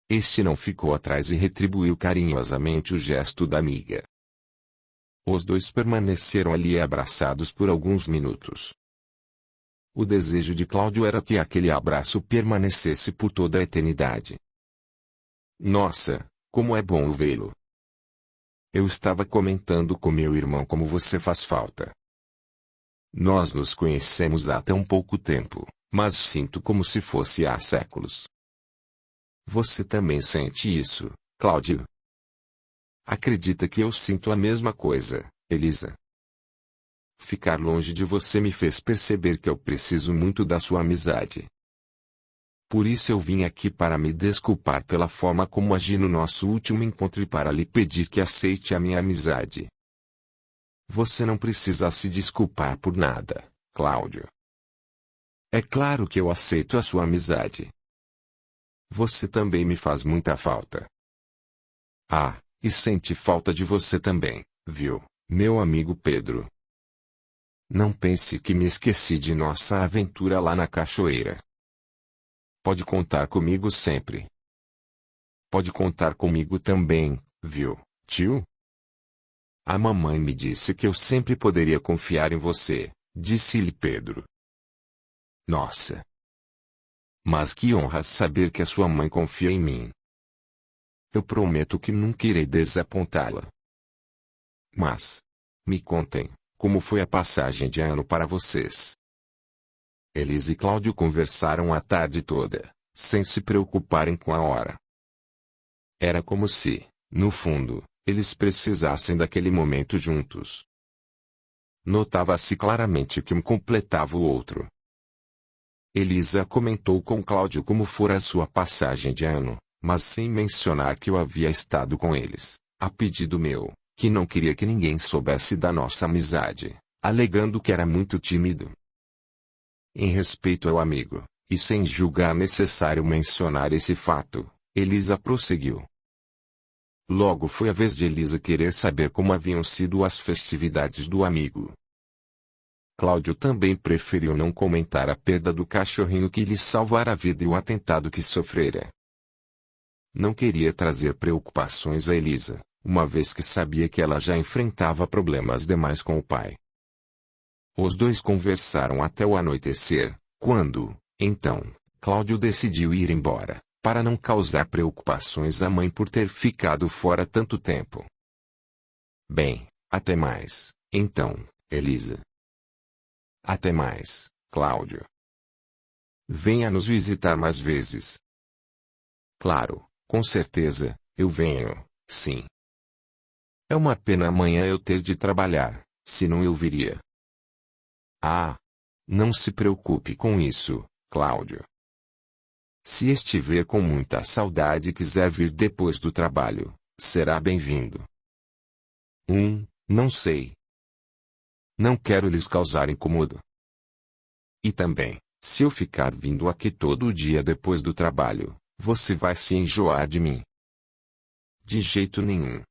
Este não ficou atrás e retribuiu carinhosamente o gesto da amiga. Os dois permaneceram ali abraçados por alguns minutos. O desejo de Cláudio era que aquele abraço permanecesse por toda a eternidade. Nossa, como é bom vê-lo. Eu estava comentando com meu irmão como você faz falta. Nós nos conhecemos há tão pouco tempo, mas sinto como se fosse há séculos. Você também sente isso, Cláudio? Acredita que eu sinto a mesma coisa, Elisa? Ficar longe de você me fez perceber que eu preciso muito da sua amizade. Por isso eu vim aqui para me desculpar pela forma como agi no nosso último encontro e para lhe pedir que aceite a minha amizade. Você não precisa se desculpar por nada, Cláudio. É claro que eu aceito a sua amizade. Você também me faz muita falta. Ah, e sente falta de você também, viu, meu amigo Pedro? Não pense que me esqueci de nossa aventura lá na cachoeira. Pode contar comigo sempre. Pode contar comigo também, viu, tio? A mamãe me disse que eu sempre poderia confiar em você, disse-lhe Pedro. Nossa! Mas que honra saber que a sua mãe confia em mim. Eu prometo que nunca irei desapontá-la. Mas, me contem, como foi a passagem de ano para vocês? Elisa e Cláudio conversaram a tarde toda, sem se preocuparem com a hora. Era como se, no fundo, eles precisassem daquele momento juntos. Notava-se claramente que um completava o outro. Elisa comentou com Cláudio como fora a sua passagem de ano, mas sem mencionar que eu havia estado com eles, a pedido meu, que não queria que ninguém soubesse da nossa amizade, alegando que era muito tímido. Em respeito ao amigo, e sem julgar necessário mencionar esse fato, Elisa prosseguiu. Logo foi a vez de Elisa querer saber como haviam sido as festividades do amigo. Cláudio também preferiu não comentar a perda do cachorrinho que lhe salvara a vida e o atentado que sofrera. Não queria trazer preocupações a Elisa, uma vez que sabia que ela já enfrentava problemas demais com o pai. Os dois conversaram até o anoitecer, quando, então, Cláudio decidiu ir embora, para não causar preocupações à mãe por ter ficado fora tanto tempo. Bem, até mais, então, Elisa. Até mais, Cláudio. Venha nos visitar mais vezes. Claro, com certeza, Eu venho, sim. É uma pena amanhã eu ter de trabalhar, senão eu viria. Ah! Não se preocupe com isso, Cláudio. Se estiver com muita saudade e quiser vir depois do trabalho, será bem-vindo. Não sei. Não quero lhes causar incômodo. E também, se eu ficar vindo aqui todo dia depois do trabalho, você vai se enjoar de mim. De jeito nenhum.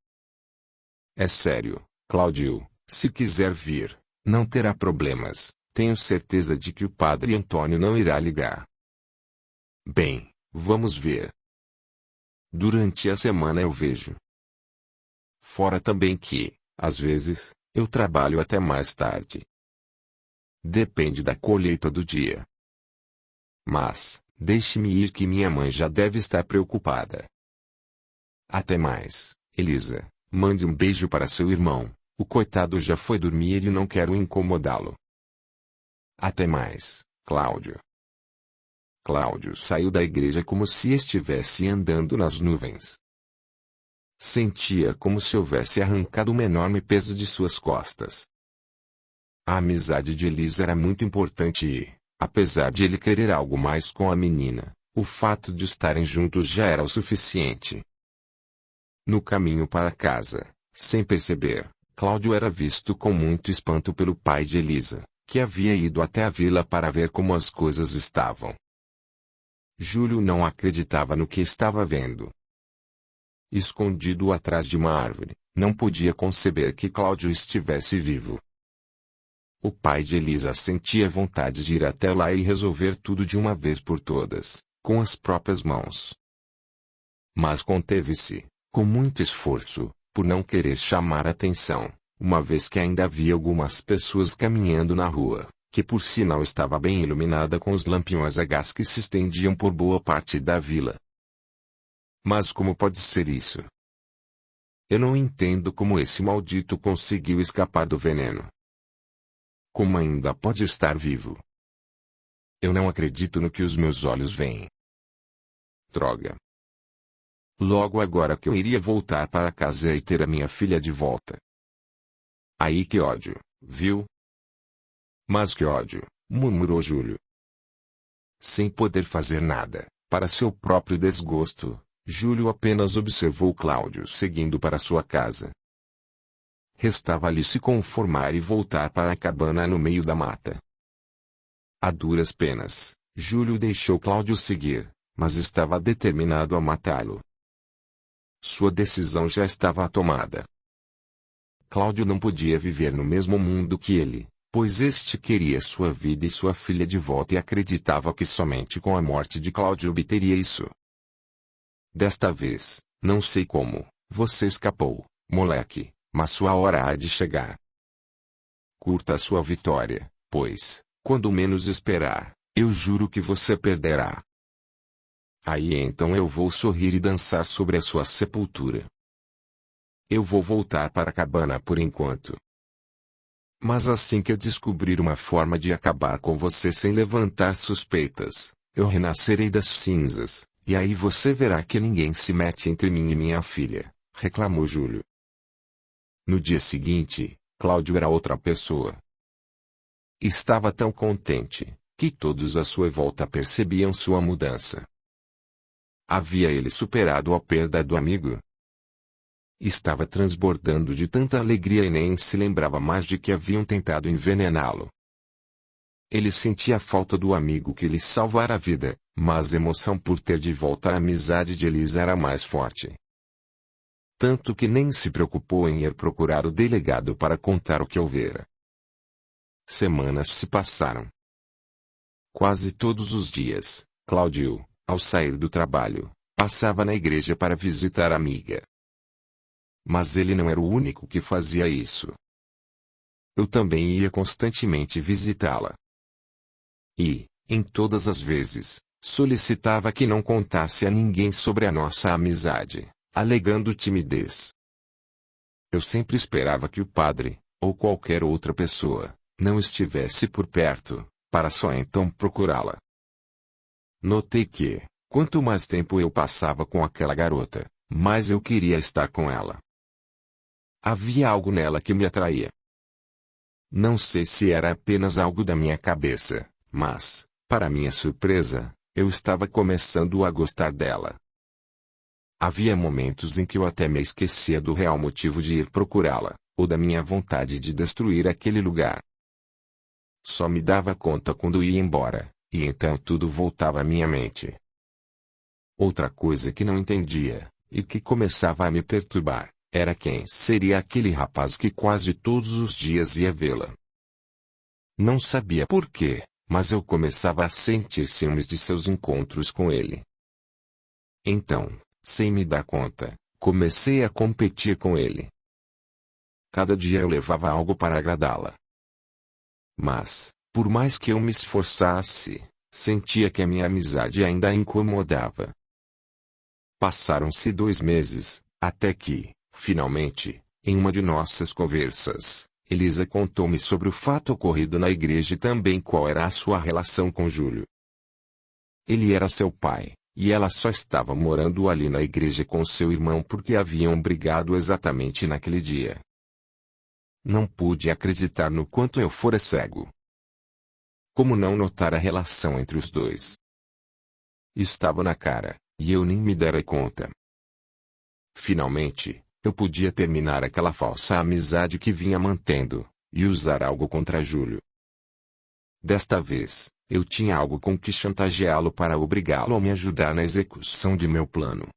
É sério, Cláudio, se quiser vir, não terá problemas. Tenho certeza de que o padre Antônio não irá ligar. Bem, vamos ver. Durante a semana eu vejo. Fora também que, às vezes, eu trabalho até mais tarde. Depende da colheita do dia. Mas, deixe-me ir que minha mãe já deve estar preocupada. Até mais, Elisa. Mande um beijo para seu irmão. O coitado já foi dormir e não quero incomodá-lo. Até mais, Cláudio. Cláudio saiu da igreja como se estivesse andando nas nuvens. Sentia como se houvesse arrancado um enorme peso de suas costas. A amizade de Elisa era muito importante e, apesar de ele querer algo mais com a menina, o fato de estarem juntos já era o suficiente. No caminho para casa, sem perceber, Cláudio era visto com muito espanto pelo pai de Elisa, que havia ido até a vila para ver como as coisas estavam. Júlio não acreditava no que estava vendo. Escondido atrás de uma árvore, não podia conceber que Cláudio estivesse vivo. O pai de Elisa sentia vontade de ir até lá e resolver tudo de uma vez por todas, com as próprias mãos. Mas conteve-se, com muito esforço, por não querer chamar atenção, uma vez que ainda havia algumas pessoas caminhando na rua, que por sinal estava bem iluminada com os lampiões a gás que se estendiam por boa parte da vila. Mas como pode ser isso? Eu não entendo como esse maldito conseguiu escapar do veneno. Como ainda pode estar vivo? Eu não acredito no que os meus olhos veem. Droga. Logo agora que eu iria voltar para casa e ter a minha filha de volta. Aí que ódio, viu? Mas que ódio, murmurou Júlio. Sem poder fazer nada, para seu próprio desgosto, Júlio apenas observou Cláudio seguindo para sua casa. Restava-lhe se conformar e voltar para a cabana no meio da mata. A duras penas, Júlio deixou Cláudio seguir, mas estava determinado a matá-lo. Sua decisão já estava tomada. Cláudio não podia viver no mesmo mundo que ele, pois este queria sua vida e sua filha de volta e acreditava que somente com a morte de Cláudio obteria isso. Desta vez, não sei como, você escapou, moleque, mas sua hora há de chegar. Curta a sua vitória, pois, quando menos esperar, eu juro que você perderá. Aí então eu vou sorrir e dançar sobre a sua sepultura. Eu vou voltar para a cabana por enquanto. Mas assim que eu descobrir uma forma de acabar com você sem levantar suspeitas, eu renascerei das cinzas, e aí você verá que ninguém se mete entre mim e minha filha, reclamou Júlio. No dia seguinte, Cláudio era outra pessoa. Estava tão contente, que todos à sua volta percebiam sua mudança. Havia ele superado a perda do amigo? Estava transbordando de tanta alegria e nem se lembrava mais de que haviam tentado envenená-lo. Ele sentia a falta do amigo que lhe salvara a vida, mas a emoção por ter de volta a amizade de Elisa era mais forte. Tanto que nem se preocupou em ir procurar o delegado para contar o que houvera. Semanas se passaram. Quase todos os dias, Cláudio, ao sair do trabalho, passava na igreja para visitar a amiga. Mas ele não era o único que fazia isso. Eu também ia constantemente visitá-la. E, em todas as vezes, solicitava que não contasse a ninguém sobre a nossa amizade, alegando timidez. Eu sempre esperava que o padre, ou qualquer outra pessoa, não estivesse por perto, para só então procurá-la. Notei que, quanto mais tempo eu passava com aquela garota, Mas eu queria estar com ela. Havia algo nela que me atraía. Não sei se era apenas algo da minha cabeça, mas, para minha surpresa, eu estava começando a gostar dela. Havia momentos em que eu até me esquecia do real motivo de ir procurá-la, ou da minha vontade de destruir aquele lugar. Só me dava conta quando ia embora, e então tudo voltava à minha mente. Outra coisa que não entendia, e que começava a me perturbar, era quem seria aquele rapaz que quase todos os dias ia vê-la. Não sabia por quê, mas eu começava a sentir ciúmes de seus encontros com ele. Então, sem me dar conta, comecei a competir com ele. Cada dia eu levava algo para agradá-la. Mas, por mais que eu me esforçasse, sentia que a minha amizade ainda a incomodava. Passaram-se 2 meses, até que, finalmente, em uma de nossas conversas, Elisa contou-me sobre o fato ocorrido na igreja e também qual era a sua relação com Júlio. Ele era seu pai, e ela só estava morando ali na igreja com seu irmão porque haviam brigado exatamente naquele dia. Não pude acreditar no quanto eu fora cego. Como não notar a relação entre os dois? Estava na cara, e eu nem me dera conta. Finalmente, eu podia terminar aquela falsa amizade que vinha mantendo, e usar algo contra Júlio. Desta vez, eu tinha algo com que chantageá-lo para obrigá-lo a me ajudar na execução de meu plano.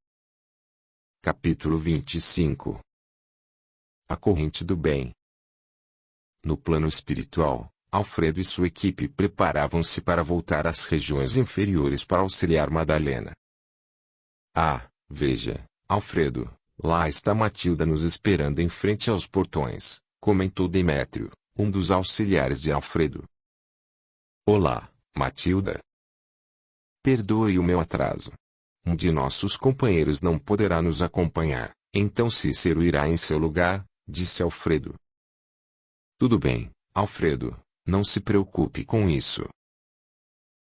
Capítulo 25. A corrente do bem. No plano espiritual, Alfredo e sua equipe preparavam-se para voltar às regiões inferiores para auxiliar Madalena. Ah, veja, Alfredo, lá está Matilda nos esperando em frente aos portões, comentou Demétrio, um dos auxiliares de Alfredo. Olá, Matilda. Perdoe o meu atraso. Um de nossos companheiros não poderá nos acompanhar, então Cícero irá em seu lugar, disse Alfredo. Tudo bem, Alfredo, não se preocupe com isso.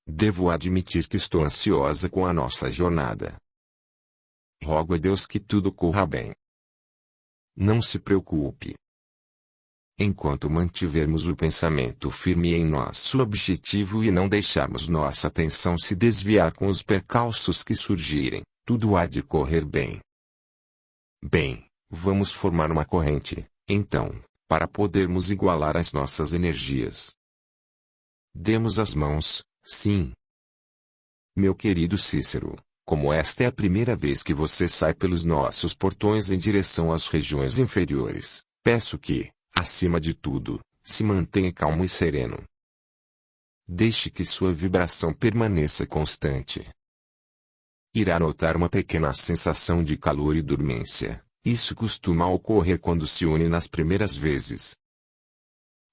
Devo admitir que estou ansiosa com a nossa jornada. Rogo a Deus que tudo corra bem. Não se preocupe. Enquanto mantivermos o pensamento firme em nosso objetivo e não deixarmos nossa atenção se desviar com os percalços que surgirem, tudo há de correr bem. Bem, vamos formar uma corrente, então, para podermos igualar as nossas energias. Demos as mãos, sim. Meu querido Cícero, como esta é a primeira vez que você sai pelos nossos portões em direção às regiões inferiores, peço que, acima de tudo, se mantenha calmo e sereno. Deixe que sua vibração permaneça constante. Irá notar uma pequena sensação de calor e dormência. Isso costuma ocorrer quando se une nas primeiras vezes.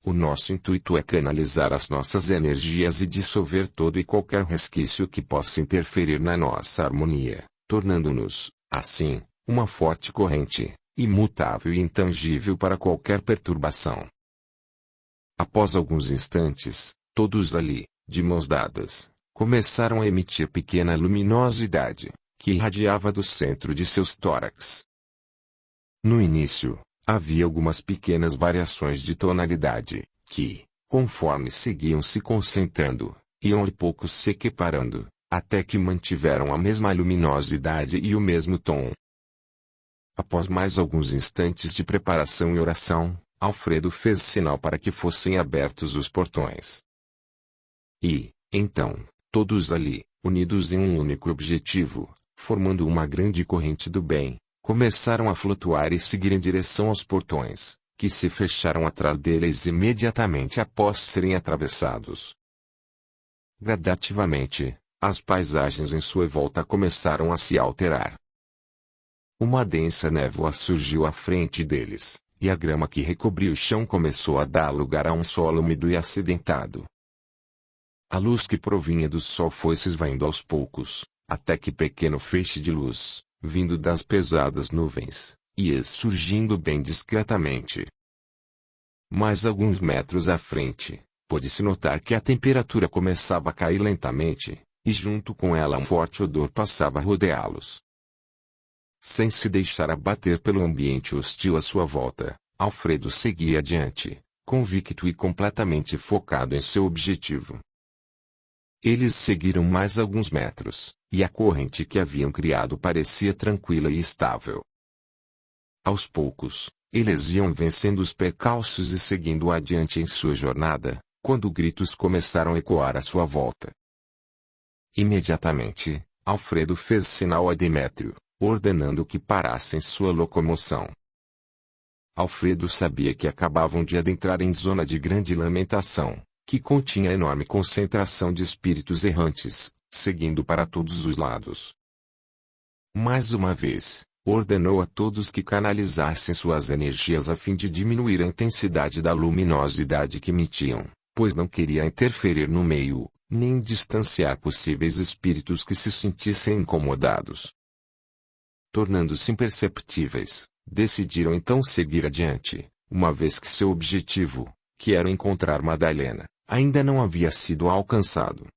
O nosso intuito é canalizar as nossas energias e dissolver todo e qualquer resquício que possa interferir na nossa harmonia, tornando-nos, assim, uma forte corrente, imutável e intangível para qualquer perturbação. Após alguns instantes, todos ali, de mãos dadas, começaram a emitir pequena luminosidade, que irradiava do centro de seus tórax. No início, havia algumas pequenas variações de tonalidade, que, conforme seguiam se concentrando, iam de pouco se equiparando, até que mantiveram a mesma luminosidade e o mesmo tom. Após mais alguns instantes de preparação e oração, Alfredo fez sinal para que fossem abertos os portões. E, então, todos ali, unidos em um único objetivo, formando uma grande corrente do bem, começaram a flutuar e seguir em direção aos portões, que se fecharam atrás deles imediatamente após serem atravessados. Gradativamente, as paisagens em sua volta começaram a se alterar. Uma densa névoa surgiu à frente deles, e a grama que recobria o chão começou a dar lugar a um solo úmido e acidentado. A luz que provinha do sol foi se esvaindo aos poucos, até que pequeno feixe de luz, vindo das pesadas nuvens, ia surgindo bem discretamente. Mais alguns metros à frente, pôde-se notar que a temperatura começava a cair lentamente, e junto com ela um forte odor passava a rodeá-los. Sem se deixar abater pelo ambiente hostil à sua volta, Alfredo seguia adiante, convicto e completamente focado em seu objetivo. Eles seguiram mais alguns metros, e a corrente que haviam criado parecia tranquila e estável. Aos poucos, eles iam vencendo os percalços e seguindo adiante em sua jornada, quando gritos começaram a ecoar à sua volta. Imediatamente, Alfredo fez sinal a Demétrio, ordenando que parassem sua locomoção. Alfredo sabia que acabavam de adentrar em zona de grande lamentação, que continha enorme concentração de espíritos errantes, seguindo para todos os lados. Mais uma vez, ordenou a todos que canalizassem suas energias a fim de diminuir a intensidade da luminosidade que emitiam, pois não queria interferir no meio, nem distanciar possíveis espíritos que se sentissem incomodados. Tornando-se imperceptíveis, decidiram então seguir adiante, uma vez que seu objetivo, que era encontrar Madalena, ainda não havia sido alcançado.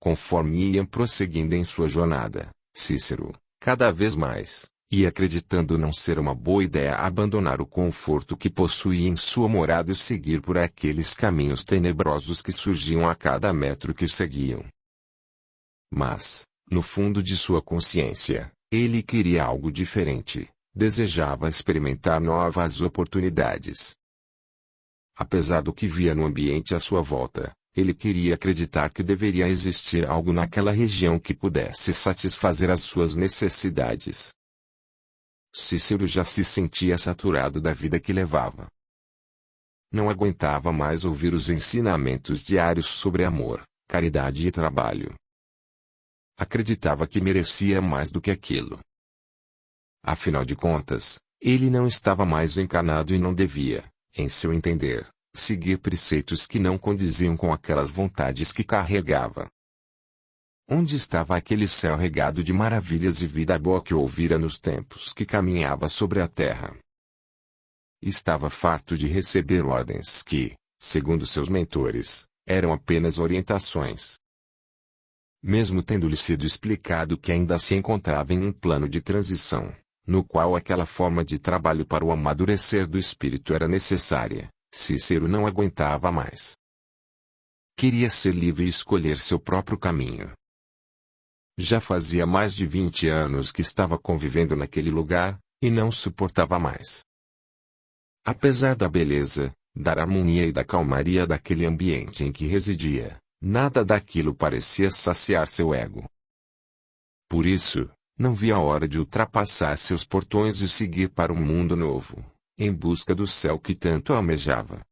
Conforme iam prosseguindo em sua jornada, Cícero, cada vez mais, ia acreditando não ser uma boa ideia abandonar o conforto que possuía em sua morada e seguir por aqueles caminhos tenebrosos que surgiam a cada metro que seguiam. Mas, no fundo de sua consciência, ele queria algo diferente, desejava experimentar novas oportunidades. Apesar do que via no ambiente à sua volta, ele queria acreditar que deveria existir algo naquela região que pudesse satisfazer as suas necessidades. Cícero já se sentia saturado da vida que levava. Não aguentava mais ouvir os ensinamentos diários sobre amor, caridade e trabalho. Acreditava que merecia mais do que aquilo. Afinal de contas, ele não estava mais encarnado e não devia, em seu entender, seguir preceitos que não condiziam com aquelas vontades que carregava. Onde estava aquele céu regado de maravilhas e vida boa que ouvira nos tempos que caminhava sobre a terra? Estava farto de receber ordens que, segundo seus mentores, eram apenas orientações. Mesmo tendo-lhe sido explicado que ainda se encontrava em um plano de transição, no qual aquela forma de trabalho para o amadurecer do espírito era necessária, Cícero não aguentava mais. Queria ser livre e escolher seu próprio caminho. Já fazia mais de 20 anos que estava convivendo naquele lugar, e não suportava mais. Apesar da beleza, da harmonia e da calmaria daquele ambiente em que residia, nada daquilo parecia saciar seu ego. Por isso, não via a hora de ultrapassar seus portões e seguir para um mundo novo, em busca do céu que tanto almejava.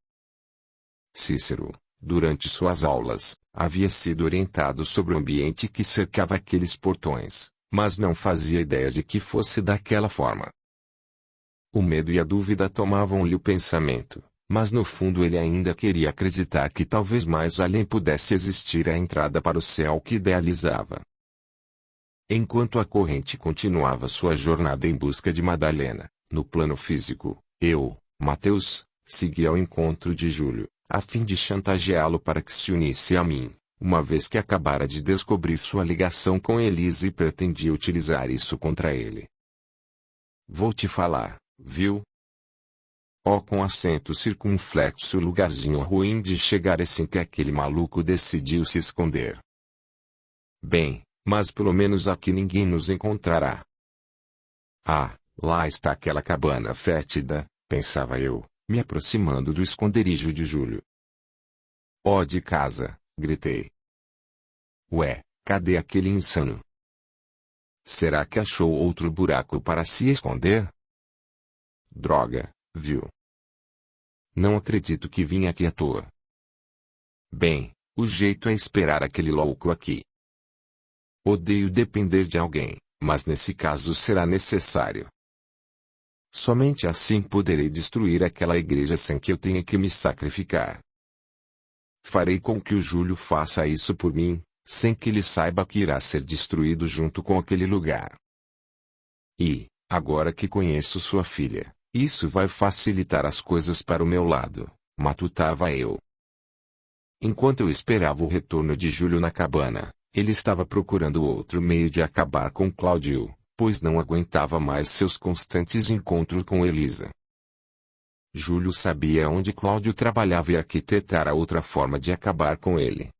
Cícero, durante suas aulas, havia sido orientado sobre o ambiente que cercava aqueles portões, mas não fazia ideia de que fosse daquela forma. O medo e a dúvida tomavam-lhe o pensamento, mas no fundo ele ainda queria acreditar que talvez mais além pudesse existir a entrada para o céu que idealizava. Enquanto a corrente continuava sua jornada em busca de Madalena, no plano físico, eu, Mateus, segui ao encontro de Júlio, a fim de chantageá-lo para que se unisse a mim, uma vez que acabara de descobrir sua ligação com Elise e pretendia utilizar isso contra ele. Vou te falar, viu? Oh, com acento circunflexo, lugarzinho ruim de chegar assim que aquele maluco decidiu se esconder. Bem, mas pelo menos aqui ninguém nos encontrará. Ah, lá está aquela cabana fétida, pensava eu, me aproximando do esconderijo de Júlio. Oh, de casa, gritei. Ué, cadê aquele insano? Será que achou outro buraco para se esconder? Droga, viu? Não acredito que vim aqui à toa. Bem, o jeito é esperar aquele louco aqui. Odeio depender de alguém, mas nesse caso será necessário. Somente assim poderei destruir aquela igreja sem que eu tenha que me sacrificar. Farei com que o Júlio faça isso por mim, sem que ele saiba que irá ser destruído junto com aquele lugar. E, agora que conheço sua filha, isso vai facilitar as coisas para o meu lado, matutava eu. Enquanto eu esperava o retorno de Júlio na cabana, ele estava procurando outro meio de acabar com Cláudio, pois não aguentava mais seus constantes encontros com Elisa. Júlio sabia onde Cláudio trabalhava e arquitetara outra forma de acabar com ele.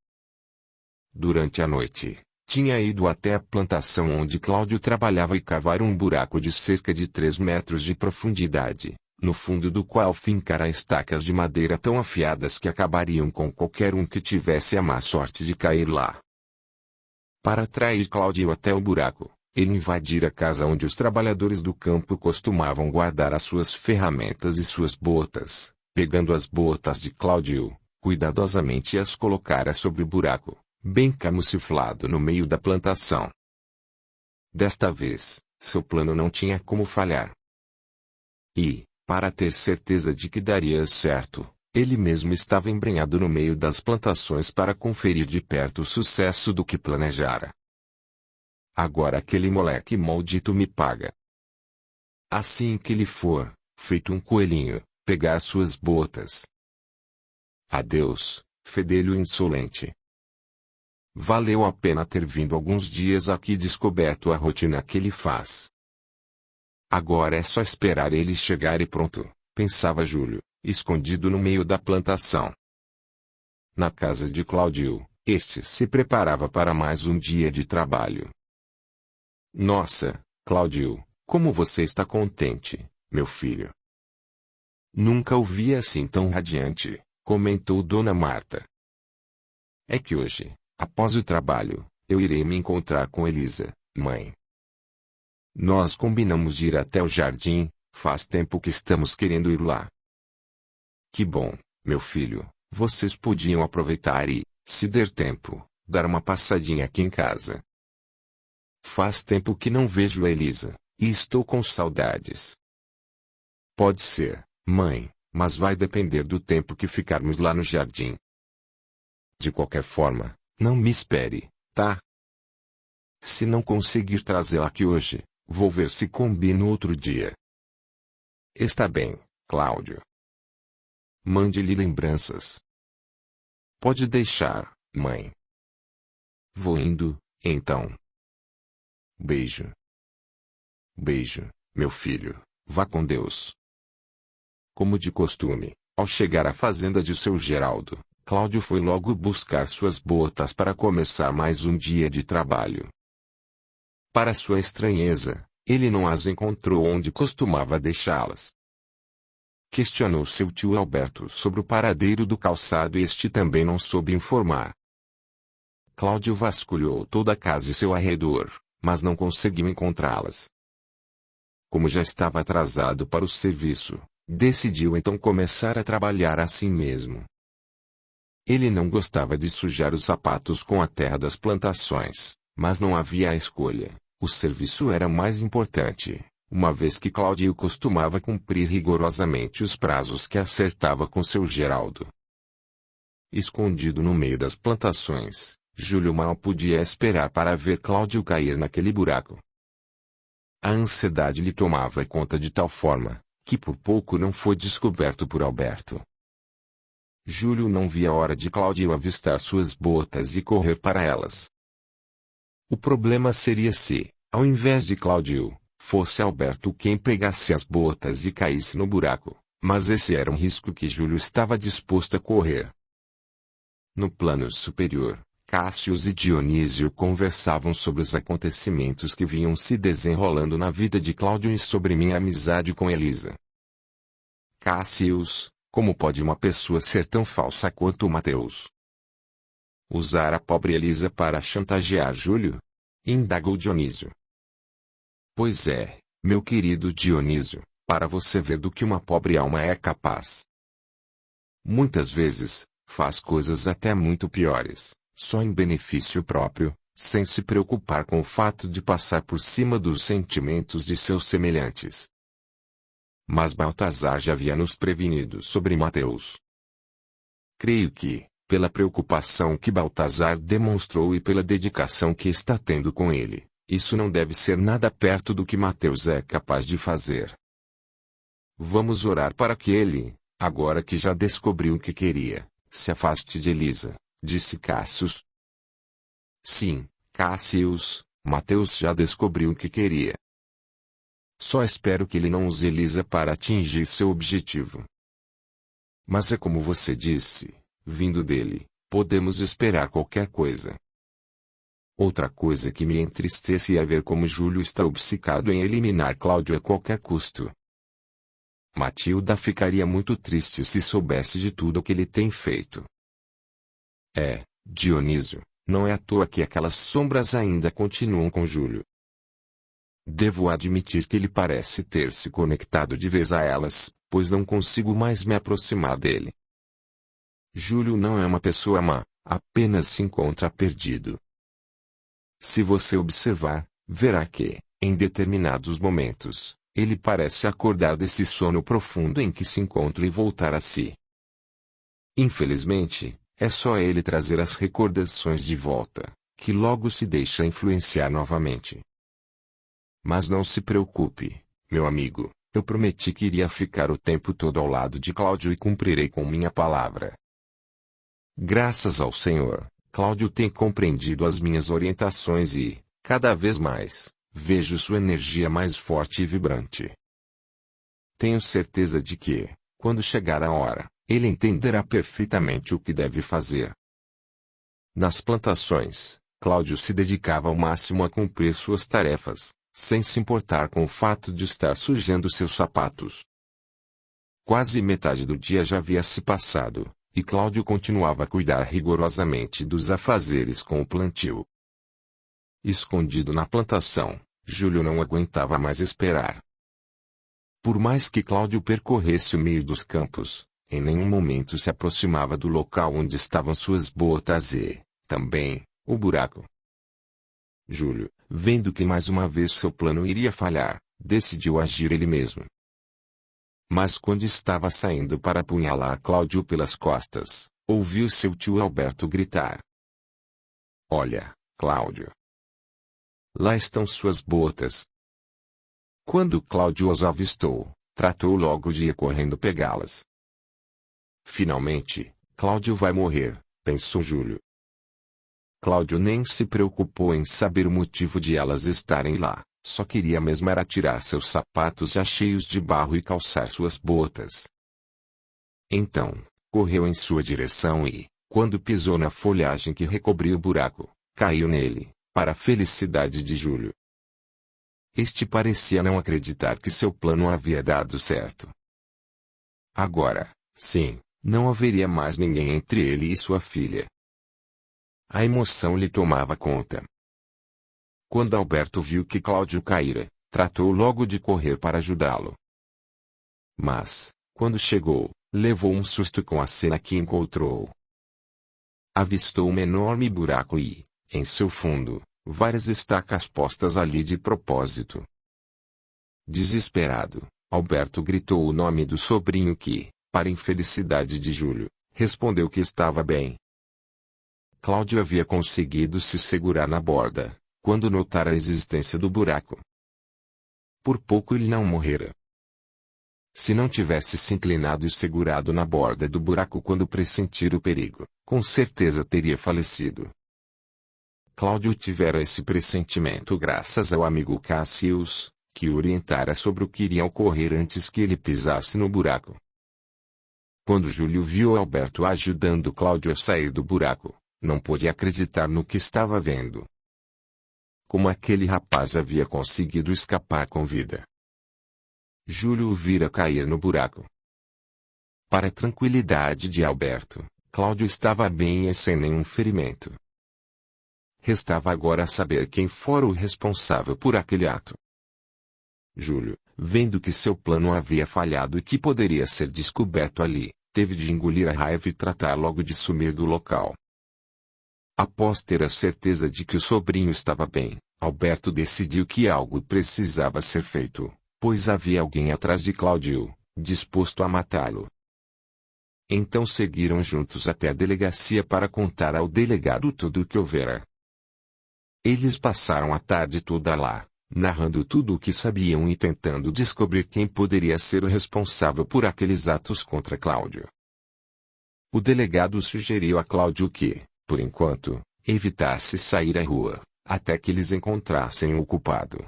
Durante a noite, tinha ido até a plantação onde Cláudio trabalhava e cavar um buraco de cerca de 3 metros de profundidade, no fundo do qual fincara estacas de madeira tão afiadas que acabariam com qualquer um que tivesse a má sorte de cair lá. Para atrair Cláudio até o buraco, ele invadira a casa onde os trabalhadores do campo costumavam guardar as suas ferramentas e suas botas, pegando as botas de Cláudio, cuidadosamente as colocara sobre o buraco, bem camuflado no meio da plantação. Desta vez, seu plano não tinha como falhar. E, para ter certeza de que daria certo, ele mesmo estava embrenhado no meio das plantações para conferir de perto o sucesso do que planejara. Agora aquele moleque maldito me paga. Assim que ele for, feito um coelhinho, pegar suas botas. Adeus, fedelho insolente. Valeu a pena ter vindo alguns dias aqui e descoberto a rotina que ele faz. Agora é só esperar ele chegar e pronto, pensava Júlio, escondido no meio da plantação. Na casa de Cláudio, este se preparava para mais um dia de trabalho. Nossa, Cláudio, como você está contente, meu filho. Nunca o vi assim tão radiante, comentou Dona Marta. É que hoje, após o trabalho, eu irei me encontrar com Elisa, mãe. Nós combinamos de ir até o jardim, faz tempo que estamos querendo ir lá. Que bom, meu filho, vocês podiam aproveitar e, se der tempo, dar uma passadinha aqui em casa. Faz tempo que não vejo a Elisa, e estou com saudades. Pode ser, mãe, mas vai depender do tempo que ficarmos lá no jardim. De qualquer forma, não me espere, tá? Se não conseguir trazê-la aqui hoje, vou ver se combino outro dia. Está bem, Cláudio. Mande-lhe lembranças. Pode deixar, mãe. Vou indo, então. Beijo. Beijo, meu filho, vá com Deus. Como de costume, ao chegar à fazenda de seu Geraldo, Cláudio foi logo buscar suas botas para começar mais um dia de trabalho. Para sua estranheza, ele não as encontrou onde costumava deixá-las. Questionou seu tio Alberto sobre o paradeiro do calçado e este também não soube informar. Cláudio vasculhou toda a casa e seu arredor, mas não conseguiu encontrá-las. Como já estava atrasado para o serviço, decidiu então começar a trabalhar assim mesmo. Ele não gostava de sujar os sapatos com a terra das plantações, mas não havia a escolha, o serviço era mais importante, uma vez que Cláudio costumava cumprir rigorosamente os prazos que acertava com seu Geraldo. Escondido no meio das plantações, Júlio mal podia esperar para ver Cláudio cair naquele buraco. A ansiedade lhe tomava conta de tal forma, que por pouco não foi descoberto por Alberto. Júlio não via a hora de Cláudio avistar suas botas e correr para elas. O problema seria se, ao invés de Cláudio, fosse Alberto quem pegasse as botas e caísse no buraco, mas esse era um risco que Júlio estava disposto a correr. No plano superior, Cássius e Dionísio conversavam sobre os acontecimentos que vinham se desenrolando na vida de Cláudio e sobre minha amizade com Elisa. Cássius, como pode uma pessoa ser tão falsa quanto Mateus? Usar a pobre Elisa para chantagear Júlio? Indagou Dionísio. Pois é, meu querido Dionísio, para você ver do que uma pobre alma é capaz. Muitas vezes, faz coisas até muito piores, só em benefício próprio, sem se preocupar com o fato de passar por cima dos sentimentos de seus semelhantes. Mas Baltazar já havia nos prevenido sobre Mateus. Creio que, pela preocupação que Baltazar demonstrou e pela dedicação que está tendo com ele, isso não deve ser nada perto do que Mateus é capaz de fazer. Vamos orar para que ele, agora que já descobriu o que queria, se afaste de Elisa, disse Cássius. Sim, Cássius, Mateus já descobriu o que queria. Só espero que ele não use Elisa para atingir seu objetivo. Mas é como você disse, vindo dele, podemos esperar qualquer coisa. Outra coisa que me entristece é ver como Júlio está obcecado em eliminar Cláudio a qualquer custo. Matilda ficaria muito triste se soubesse de tudo o que ele tem feito. Dionísio, não é à toa que aquelas sombras ainda continuam com Júlio. Devo admitir que ele parece ter se conectado de vez a elas, pois não consigo mais me aproximar dele. Júlio não é uma pessoa má, apenas se encontra perdido. Se você observar, verá que, em determinados momentos, ele parece acordar desse sono profundo em que se encontra e voltar a si. Infelizmente, é só ele trazer as recordações de volta, que logo se deixa influenciar novamente. Mas não se preocupe, meu amigo, eu prometi que iria ficar o tempo todo ao lado de Cláudio e cumprirei com minha palavra. Graças ao Senhor, Cláudio tem compreendido as minhas orientações e, cada vez mais, vejo sua energia mais forte e vibrante. Tenho certeza de que, quando chegar a hora, ele entenderá perfeitamente o que deve fazer. Nas plantações, Cláudio se dedicava ao máximo a cumprir suas tarefas, sem se importar com o fato de estar sujando seus sapatos. Quase metade do dia já havia se passado, e Cláudio continuava a cuidar rigorosamente dos afazeres com o plantio. Escondido na plantação, Júlio não aguentava mais esperar. Por mais que Cláudio percorresse o meio dos campos, em nenhum momento se aproximava do local onde estavam suas botas e, também, o buraco. Júlio, vendo que mais uma vez seu plano iria falhar, decidiu agir ele mesmo. Mas quando estava saindo para apunhalar Cláudio pelas costas, ouviu seu tio Alberto gritar: "Olha, Cláudio! Lá estão suas botas!" Quando Cláudio os avistou, tratou logo de ir correndo pegá-las. Finalmente, Cláudio vai morrer, pensou Júlio. Cláudio nem se preocupou em saber o motivo de elas estarem lá, só queria mesmo era tirar seus sapatos já cheios de barro e calçar suas botas. Então, correu em sua direção e, quando pisou na folhagem que recobria o buraco, caiu nele, para a felicidade de Júlio. Este parecia não acreditar que seu plano havia dado certo. Agora, sim, não haveria mais ninguém entre ele e sua filha. A emoção lhe tomava conta. Quando Alberto viu que Cláudio caíra, tratou logo de correr para ajudá-lo. Mas, quando chegou, levou um susto com a cena que encontrou. Avistou um enorme buraco e, em seu fundo, várias estacas postas ali de propósito. Desesperado, Alberto gritou o nome do sobrinho que, para a infelicidade de Júlio, respondeu que estava bem. Cláudio havia conseguido se segurar na borda, quando notara a existência do buraco. Por pouco ele não morrera. Se não tivesse se inclinado e segurado na borda do buraco quando pressentir o perigo, com certeza teria falecido. Cláudio tivera esse pressentimento graças ao amigo Cassius, que o orientara sobre o que iria ocorrer antes que ele pisasse no buraco. Quando Júlio viu Alberto ajudando Cláudio a sair do buraco, não pôde acreditar no que estava vendo. Como aquele rapaz havia conseguido escapar com vida. Júlio o vira cair no buraco. Para a tranquilidade de Alberto, Cláudio estava bem e sem nenhum ferimento. Restava agora saber quem fora o responsável por aquele ato. Júlio, vendo que seu plano havia falhado e que poderia ser descoberto ali, teve de engolir a raiva e tratar logo de sumir do local. Após ter a certeza de que o sobrinho estava bem, Alberto decidiu que algo precisava ser feito, pois havia alguém atrás de Cláudio, disposto a matá-lo. Então seguiram juntos até a delegacia para contar ao delegado tudo o que houvera. Eles passaram a tarde toda lá, narrando tudo o que sabiam e tentando descobrir quem poderia ser o responsável por aqueles atos contra Cláudio. O delegado sugeriu a Cláudio que, por enquanto, evitasse sair à rua, até que eles encontrassem o culpado.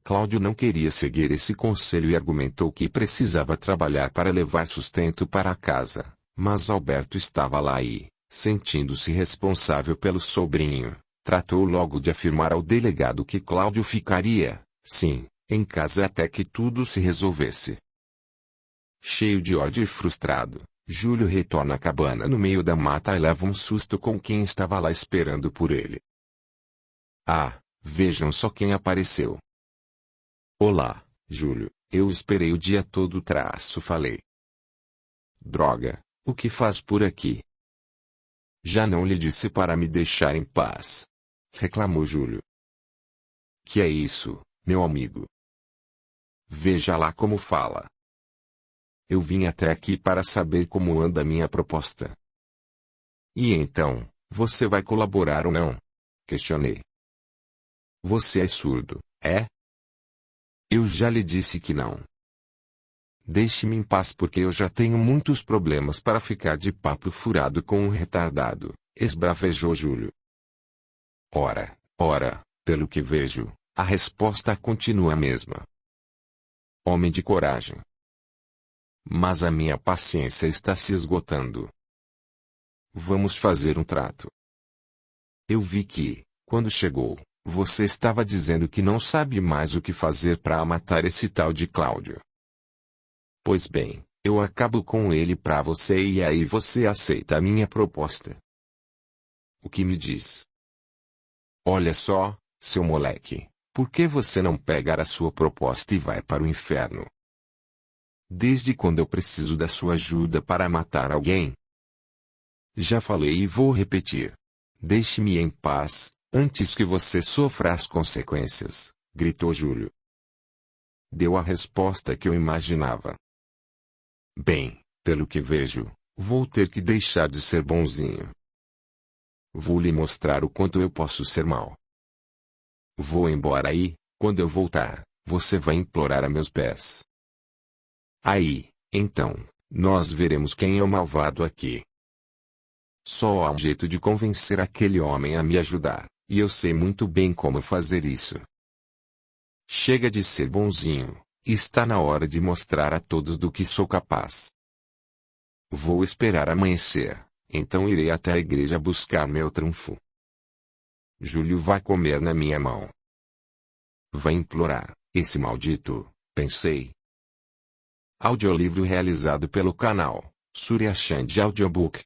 Cláudio não queria seguir esse conselho e argumentou que precisava trabalhar para levar sustento para a casa, mas Alberto estava lá e, sentindo-se responsável pelo sobrinho, tratou logo de afirmar ao delegado que Cláudio ficaria, sim, em casa até que tudo se resolvesse. Cheio de ódio e frustrado, Júlio retorna à cabana no meio da mata e leva um susto com quem estava lá esperando por ele. Ah, vejam só quem apareceu. Olá, Júlio, eu esperei o dia todo falei. Droga, o que faz por aqui? Já não lhe disse para me deixar em paz, reclamou Júlio. Que é isso, meu amigo? Veja lá como fala. Eu vim até aqui para saber como anda a minha proposta. E então, você vai colaborar ou não? Questionei. Você é surdo, é? Eu já lhe disse que não. Deixe-me em paz porque eu já tenho muitos problemas para ficar de papo furado com um retardado, esbravejou Júlio. Ora, pelo que vejo, a resposta continua a mesma. Homem de coragem. Mas a minha paciência está se esgotando. Vamos fazer um trato. Eu vi que, quando chegou, você estava dizendo que não sabe mais o que fazer para matar esse tal de Cláudio. Pois bem, eu acabo com ele para você e aí você aceita a minha proposta. O que me diz? Olha só, seu moleque, por que você não pegar a sua proposta e vai para o inferno? Desde quando eu preciso da sua ajuda para matar alguém? Já falei e vou repetir. Deixe-me em paz, antes que você sofra as consequências, gritou Júlio. Deu a resposta que eu imaginava. Bem, pelo que vejo, vou ter que deixar de ser bonzinho. Vou lhe mostrar o quanto eu posso ser mau. Vou embora e, quando eu voltar, você vai implorar a meus pés. Aí, então, nós veremos quem é o malvado aqui. Só há um jeito de convencer aquele homem a me ajudar, e eu sei muito bem como fazer isso. Chega de ser bonzinho, está na hora de mostrar a todos do que sou capaz. Vou esperar amanhecer, então irei até a igreja buscar meu trunfo. Júlio vai comer na minha mão. Vai implorar, esse maldito, pensei. Audiolivro realizado pelo canal Surya Chand Audiobook.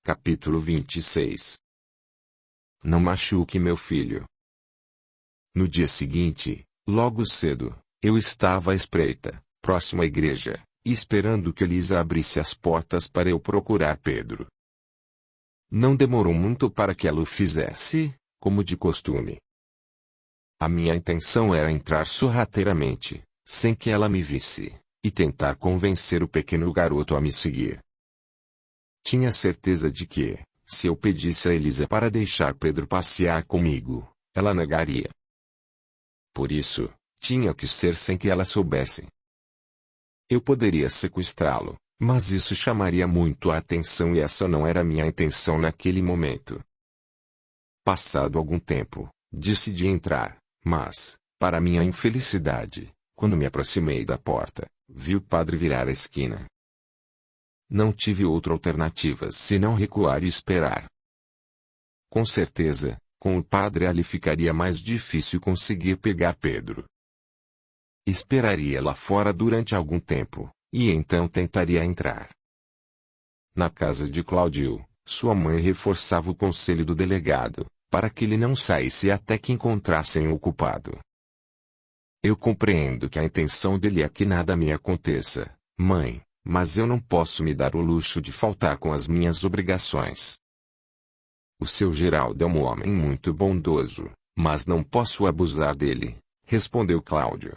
Capítulo 26. Não machuque meu filho. No dia seguinte, logo cedo, eu estava à espreita, próximo à igreja, esperando que Elisa abrisse as portas para eu procurar Pedro. Não demorou muito para que ela o fizesse, como de costume. A minha intenção era entrar sorrateiramente, sem que ela me visse, e tentar convencer o pequeno garoto a me seguir. Tinha certeza de que, se eu pedisse a Elisa para deixar Pedro passear comigo, ela negaria. Por isso, tinha que ser sem que ela soubesse. Eu poderia sequestrá-lo, mas isso chamaria muito a atenção e essa não era minha intenção naquele momento. Passado algum tempo, decidi entrar, mas, para minha infelicidade, quando me aproximei da porta, vi o padre virar a esquina. Não tive outra alternativa senão recuar e esperar. Com certeza, com o padre ali ficaria mais difícil conseguir pegar Pedro. Esperaria lá fora durante algum tempo, e então tentaria entrar. Na casa de Cláudio, sua mãe reforçava o conselho do delegado, para que ele não saísse até que encontrassem o culpado. Eu compreendo que a intenção dele é que nada me aconteça, mãe, mas eu não posso me dar o luxo de faltar com as minhas obrigações. O seu Geraldo é um homem muito bondoso, mas não posso abusar dele, respondeu Cláudio.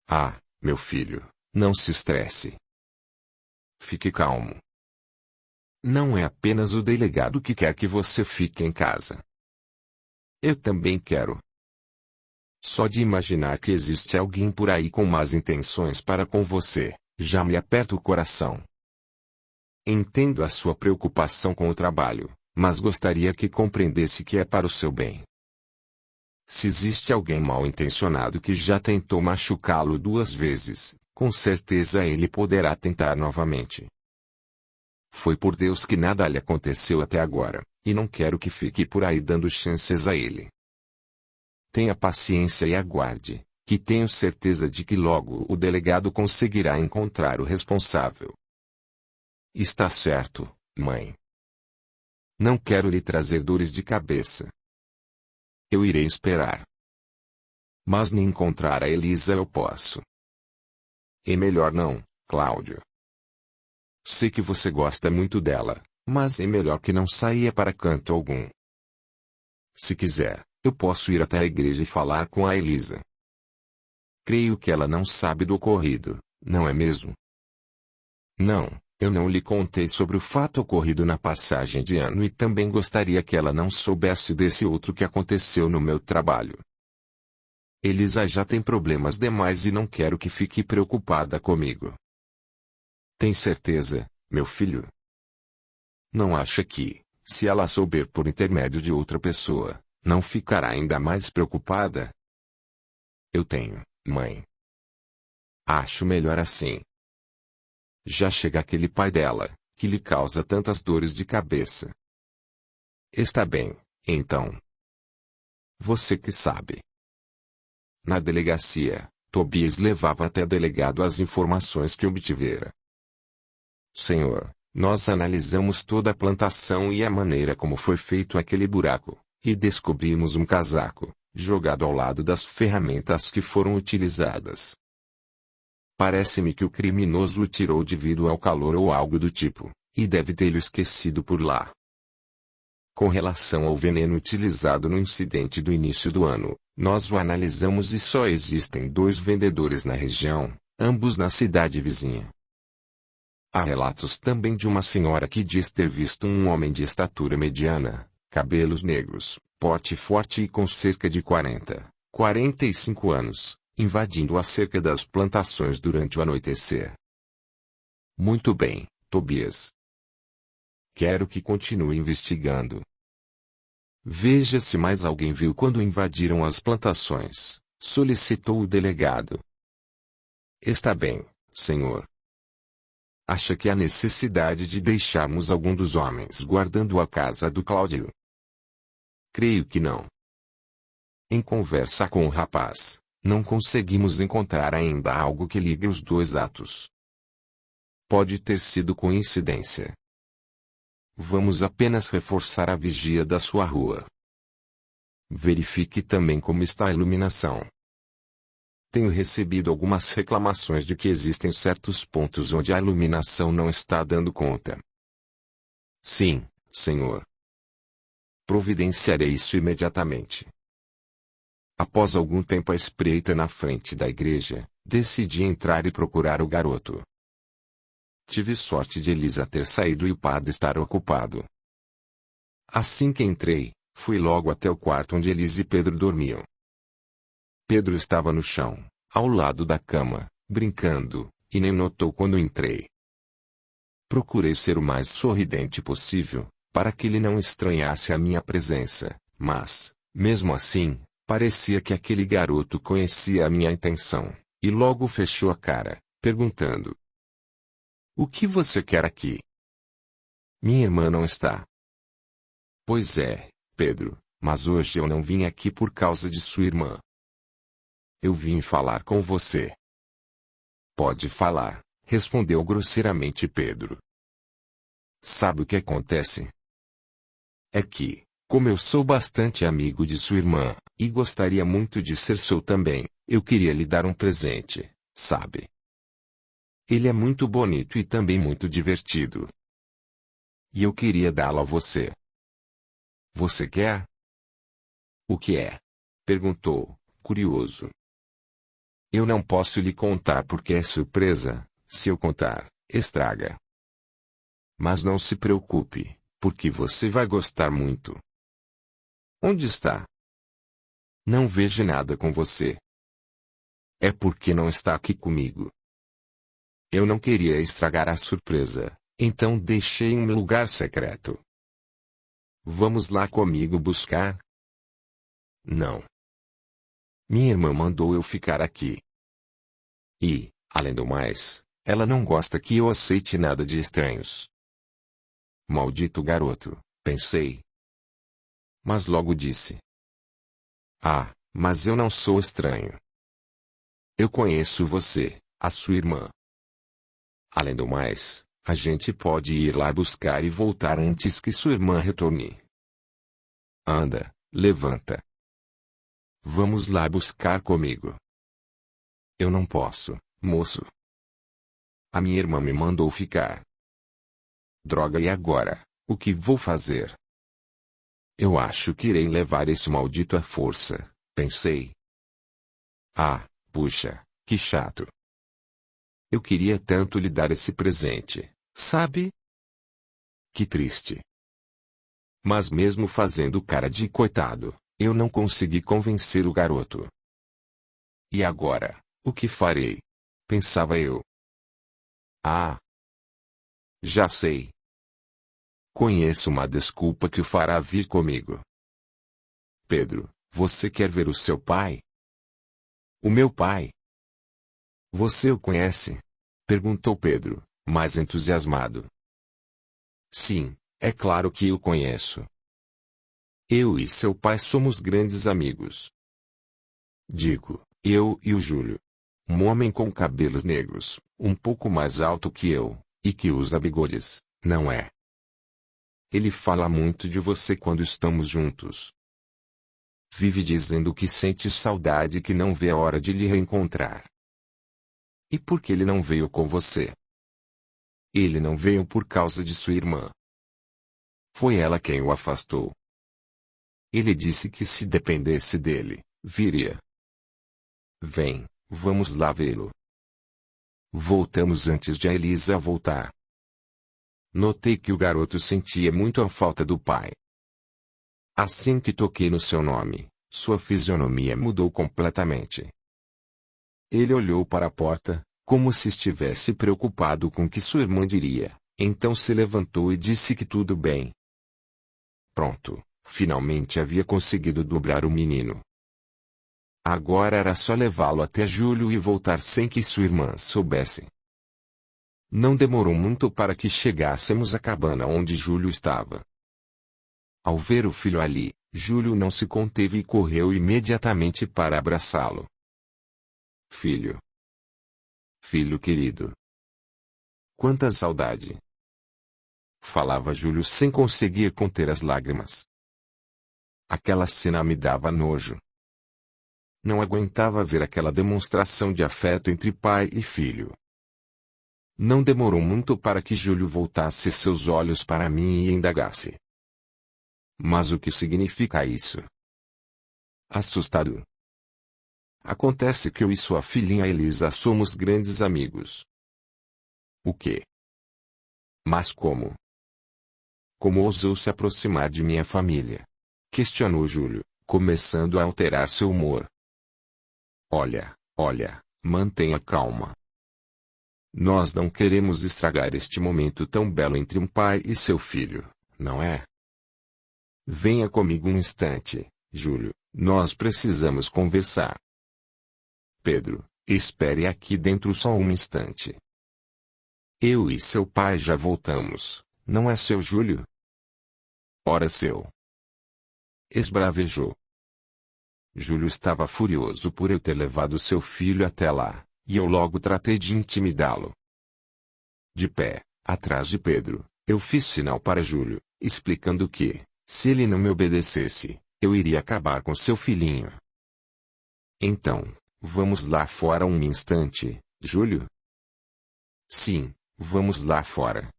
Ah, meu filho, não se estresse. Fique calmo. Não é apenas o delegado que quer que você fique em casa. Eu também quero. Só de imaginar que existe alguém por aí com más intenções para com você, já me aperta o coração. Entendo a sua preocupação com o trabalho, mas gostaria que compreendesse que é para o seu bem. Se existe alguém mal intencionado que já tentou machucá-lo 2 vezes, com certeza ele poderá tentar novamente. Foi por Deus que nada lhe aconteceu até agora, e não quero que fique por aí dando chances a ele. Tenha paciência e aguarde, que tenho certeza de que logo o delegado conseguirá encontrar o responsável. Está certo, mãe. Não quero lhe trazer dores de cabeça. Eu irei esperar. Mas nem encontrar a Elisa eu posso. É melhor não, Cláudio. Sei que você gosta muito dela, mas é melhor que não saia para canto algum. Se quiser, eu posso ir até a igreja e falar com a Elisa. Creio que ela não sabe do ocorrido, não é mesmo? Não, eu não lhe contei sobre o fato ocorrido na passagem de ano e também gostaria que ela não soubesse desse outro que aconteceu no meu trabalho. Elisa já tem problemas demais e não quero que fique preocupada comigo. Tem certeza, meu filho? Não acha que, se ela souber por intermédio de outra pessoa, não ficará ainda mais preocupada? Eu tenho, mãe. Acho melhor assim. Já chega aquele pai dela, que lhe causa tantas dores de cabeça. Está bem, então. Você que sabe. Na delegacia, Tobias levava até delegado as informações que obtivera. Senhor, nós analisamos toda a plantação e a maneira como foi feito aquele buraco, e descobrimos um casaco, jogado ao lado das ferramentas que foram utilizadas. Parece-me que o criminoso o tirou devido ao calor ou algo do tipo, e deve tê-lo esquecido por lá. Com relação ao veneno utilizado no incidente do início do ano, nós o analisamos e só existem 2 vendedores na região, ambos na cidade vizinha. Há relatos também de uma senhora que diz ter visto um homem de estatura mediana, cabelos negros, porte forte e com cerca de 45 anos, invadindo a cerca das plantações durante o anoitecer. Muito bem, Tobias. Quero que continue investigando. Veja se mais alguém viu quando invadiram as plantações, solicitou o delegado. Está bem, senhor. Acha que há necessidade de deixarmos algum dos homens guardando a casa do Cláudio? Creio que não. Em conversa com o rapaz, não conseguimos encontrar ainda algo que ligue os 2 atos. Pode ter sido coincidência. Vamos apenas reforçar a vigia da sua rua. Verifique também como está a iluminação. Tenho recebido algumas reclamações de que existem certos pontos onde a iluminação não está dando conta. Sim, senhor. Providenciarei isso imediatamente. Após algum tempo à espreita na frente da igreja, decidi entrar e procurar o garoto. Tive sorte de Elisa ter saído e o padre estar ocupado. Assim que entrei, fui logo até o quarto onde Elisa e Pedro dormiam. Pedro estava no chão, ao lado da cama, brincando, e nem notou quando entrei. Procurei ser o mais sorridente possível, para que ele não estranhasse a minha presença, mas, mesmo assim, parecia que aquele garoto conhecia a minha intenção, e logo fechou a cara, perguntando: "O que você quer aqui?" "Minha irmã não está." "Pois é, Pedro, mas hoje eu não vim aqui por causa de sua irmã. Eu vim falar com você." "Pode falar", respondeu grosseiramente Pedro. "Sabe o que acontece? É que, como eu sou bastante amigo de sua irmã, e gostaria muito de ser seu também, eu queria lhe dar um presente, sabe? Ele é muito bonito e também muito divertido. E eu queria dá-lo a você." "Você quer?" "O que é?" perguntou, curioso. "Eu não posso lhe contar porque é surpresa. Se eu contar, estraga. Mas não se preocupe, porque você vai gostar muito." "Onde está?" "Não vejo nada com você." "É porque não está aqui comigo." Eu não queria estragar a surpresa, então deixei um lugar secreto. "Vamos lá comigo buscar?" "Não. Minha irmã mandou eu ficar aqui. E, além do mais, ela não gosta que eu aceite nada de estranhos. Maldito garoto, pensei. Mas logo disse: Ah, mas eu não sou estranho. Eu conheço você, a sua irmã. Além do mais, a gente pode ir lá buscar e voltar antes que sua irmã retorne. Anda, levanta. Vamos lá buscar comigo. Eu não posso, moço. A minha irmã me mandou ficar. Droga, e agora, o que vou fazer? Eu acho que irei levar esse maldito à força, pensei. Ah, puxa, que chato. Eu queria tanto lhe dar esse presente, sabe? Que triste. Mas mesmo fazendo cara de coitado, eu não consegui convencer o garoto. E agora, o que farei? Pensava eu. Ah! Já sei. Conheço uma desculpa que o fará vir comigo. Pedro, você quer ver o seu pai? O meu pai? Você o conhece? Perguntou Pedro, mais entusiasmado. Sim, é claro que o conheço. Eu e seu pai somos grandes amigos. Digo, eu e o Júlio. Um homem com cabelos negros, um pouco mais alto que eu, e que usa bigodes, não é? Ele fala muito de você quando estamos juntos. Vive dizendo que sente saudade e que não vê a hora de lhe reencontrar. E por que ele não veio com você? Ele não veio por causa de sua irmã. Foi ela quem o afastou. Ele disse que se dependesse dele, viria. Vem, vamos lá vê-lo. Voltamos antes de a Elisa voltar. Notei que o garoto sentia muito a falta do pai. Assim que toquei no seu nome, sua fisionomia mudou completamente. Ele olhou para a porta, como se estivesse preocupado com o que sua irmã diria, então se levantou e disse que tudo bem. Pronto, finalmente havia conseguido dobrar o menino. Agora era só levá-lo até Júlio e voltar sem que sua irmã soubesse. Não demorou muito para que chegássemos à cabana onde Júlio estava. Ao ver o filho ali, Júlio não se conteve e correu imediatamente para abraçá-lo. Filho. Filho querido. Quanta saudade. Falava Júlio sem conseguir conter as lágrimas. Aquela cena me dava nojo. Não aguentava ver aquela demonstração de afeto entre pai e filho. Não demorou muito para que Júlio voltasse seus olhos para mim e indagasse. Mas o que significa isso? Assustado. Acontece que eu e sua filhinha Elisa somos grandes amigos. O quê? Mas como? Como ousou se aproximar de minha família? Questionou Júlio, começando a alterar seu humor. Olha, mantenha calma. Nós não queremos estragar este momento tão belo entre um pai e seu filho, não é? Venha comigo um instante, Júlio, nós precisamos conversar. Pedro, espere aqui dentro só um instante. Eu e seu pai já voltamos, não é seu Júlio? Ora seu. Esbravejou. Júlio estava furioso por eu ter levado seu filho até lá, e eu logo tratei de intimidá-lo. De pé, atrás de Pedro, eu fiz sinal para Júlio, explicando que, se ele não me obedecesse, eu iria acabar com seu filhinho. Então, vamos lá fora um instante, Júlio? Sim, vamos lá fora.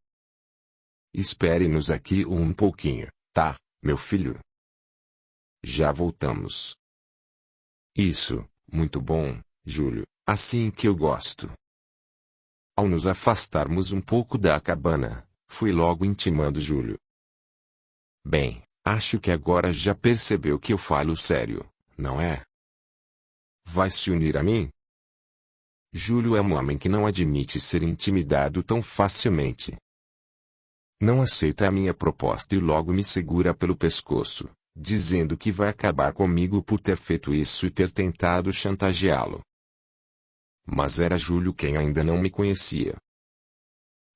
Espere-nos aqui um pouquinho, tá, meu filho? Já voltamos. Isso, muito bom, Júlio, assim que eu gosto. Ao nos afastarmos um pouco da cabana, fui logo intimando Júlio. Bem, acho que agora já percebeu que eu falo sério, não é? Vai se unir a mim? Júlio é um homem que não admite ser intimidado tão facilmente. Não aceita a minha proposta e logo me segura pelo pescoço, dizendo que vai acabar comigo por ter feito isso e ter tentado chantageá-lo. Mas era Júlio quem ainda não me conhecia.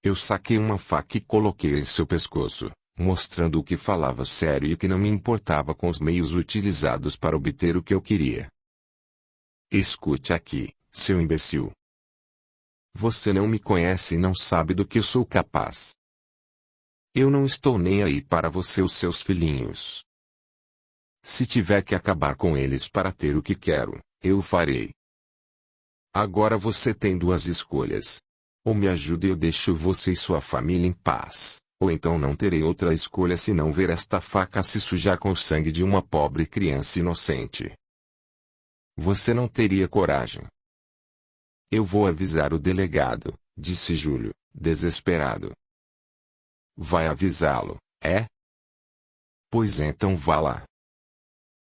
Eu saquei uma faca e coloquei em seu pescoço, mostrando que falava sério e que não me importava com os meios utilizados para obter o que eu queria. Escute aqui, seu imbecil. Você não me conhece e não sabe do que eu sou capaz. Eu não estou nem aí para você e os seus filhinhos. Se tiver que acabar com eles para ter o que quero, eu o farei. Agora você tem duas escolhas. Ou me ajude e eu deixo você e sua família em paz, ou então não terei outra escolha senão ver esta faca se sujar com o sangue de uma pobre criança inocente. Você não teria coragem. Eu vou avisar o delegado, disse Júlio, desesperado. Vai avisá-lo, é? Pois então vá lá.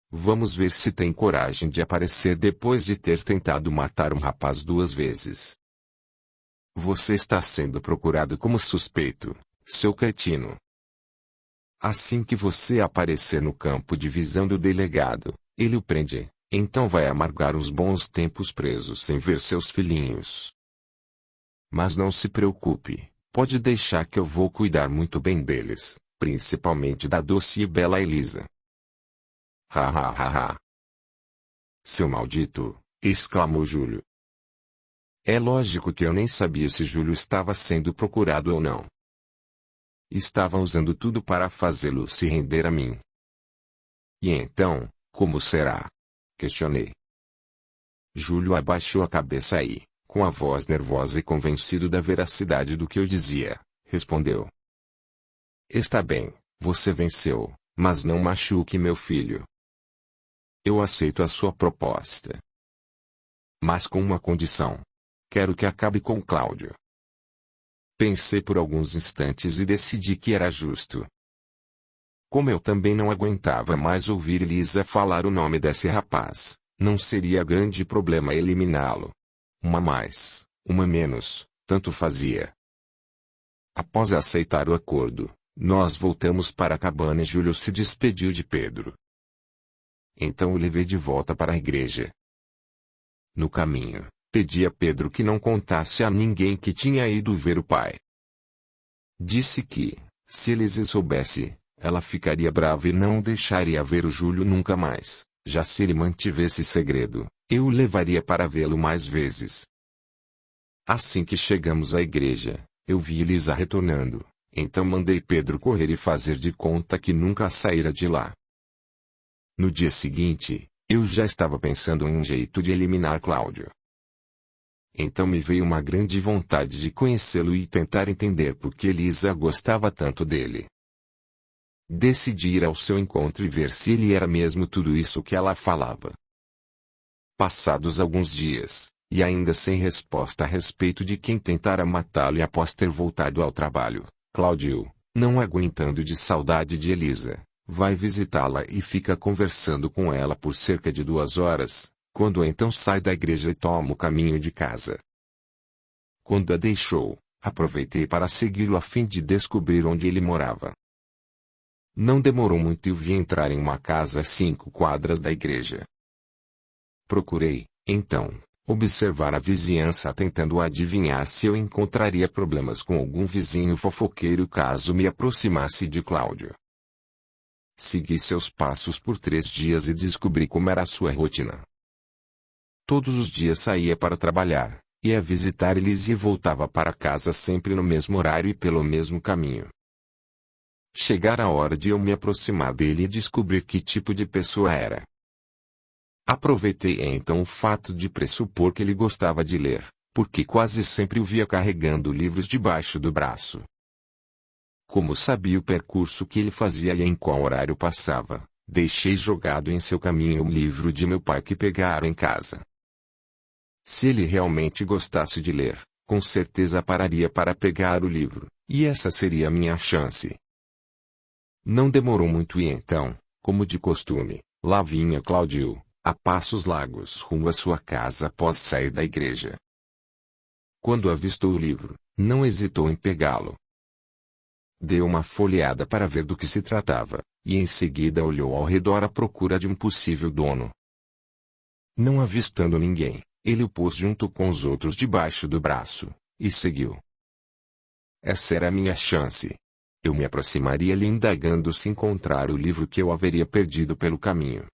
Vamos ver se tem coragem de aparecer depois de ter tentado matar um rapaz 2 vezes. Você está sendo procurado como suspeito, seu cretino. Assim que você aparecer no campo de visão do delegado, ele o prende, então vai amargar uns bons tempos presos sem ver seus filhinhos. Mas não se preocupe, pode deixar que eu vou cuidar muito bem deles, principalmente da doce e bela Elisa. Ha ha ha ha. Seu maldito, exclamou Júlio. É lógico que eu nem sabia se Júlio estava sendo procurado ou não. Estavam usando tudo para fazê-lo se render a mim. E então, como será? Questionei. Júlio abaixou a cabeça e, com a voz nervosa e convencido da veracidade do que eu dizia, respondeu. Está bem, você venceu, mas não machuque meu filho. Eu aceito a sua proposta. Mas com uma condição. Quero que acabe com Cláudio. Pensei por alguns instantes e decidi que era justo. Como eu também não aguentava mais ouvir Elisa falar o nome desse rapaz, não seria grande problema eliminá-lo. Uma mais, uma menos, tanto fazia. Após aceitar o acordo, nós voltamos para a cabana e Júlio se despediu de Pedro. Então o levei de volta para a igreja. No caminho, pedi a Pedro que não contasse a ninguém que tinha ido ver o pai. Disse que, se Elise soubesse, ela ficaria brava e não deixaria ver o Júlio nunca mais. Já se ele mantivesse segredo, eu o levaria para vê-lo mais vezes. Assim que chegamos à igreja, eu vi Elisa retornando, então mandei Pedro correr e fazer de conta que nunca saíra de lá. No dia seguinte, eu já estava pensando em um jeito de eliminar Cláudio. Então me veio uma grande vontade de conhecê-lo e tentar entender por que Elisa gostava tanto dele. Decidi ir ao seu encontro e ver se ele era mesmo tudo isso que ela falava. Passados alguns dias, e ainda sem resposta a respeito de quem tentara matá-lo e após ter voltado ao trabalho, Cláudio, não aguentando de saudade de Elisa, vai visitá-la e fica conversando com ela por cerca de 2 horas, quando então sai da igreja e toma o caminho de casa. Quando a deixou, aproveitei para segui-lo a fim de descobrir onde ele morava. Não demorou muito e o vi entrar em uma casa a 5 quadras da igreja. Procurei, então, observar a vizinhança tentando adivinhar se eu encontraria problemas com algum vizinho fofoqueiro caso me aproximasse de Cláudio. Segui seus passos por 3 dias e descobri como era a sua rotina. Todos os dias saía para trabalhar, ia visitar Elise e voltava para casa sempre no mesmo horário e pelo mesmo caminho. Chegara a hora de eu me aproximar dele e descobrir que tipo de pessoa era. Aproveitei então o fato de pressupor que ele gostava de ler, porque quase sempre o via carregando livros debaixo do braço. Como sabia o percurso que ele fazia e em qual horário passava, deixei jogado em seu caminho o livro de meu pai que pegara em casa. Se ele realmente gostasse de ler, com certeza pararia para pegar o livro, e essa seria a minha chance. Não demorou muito e então, como de costume, lá vinha Cláudio, a passos largos rumo à sua casa após sair da igreja. Quando avistou o livro, não hesitou em pegá-lo. Deu uma folheada para ver do que se tratava, e em seguida olhou ao redor à procura de um possível dono. Não avistando ninguém, ele o pôs junto com os outros debaixo do braço, e seguiu. Essa era a minha chance. Eu me aproximaria-lhe indagando se encontrar o livro que eu haveria perdido pelo caminho.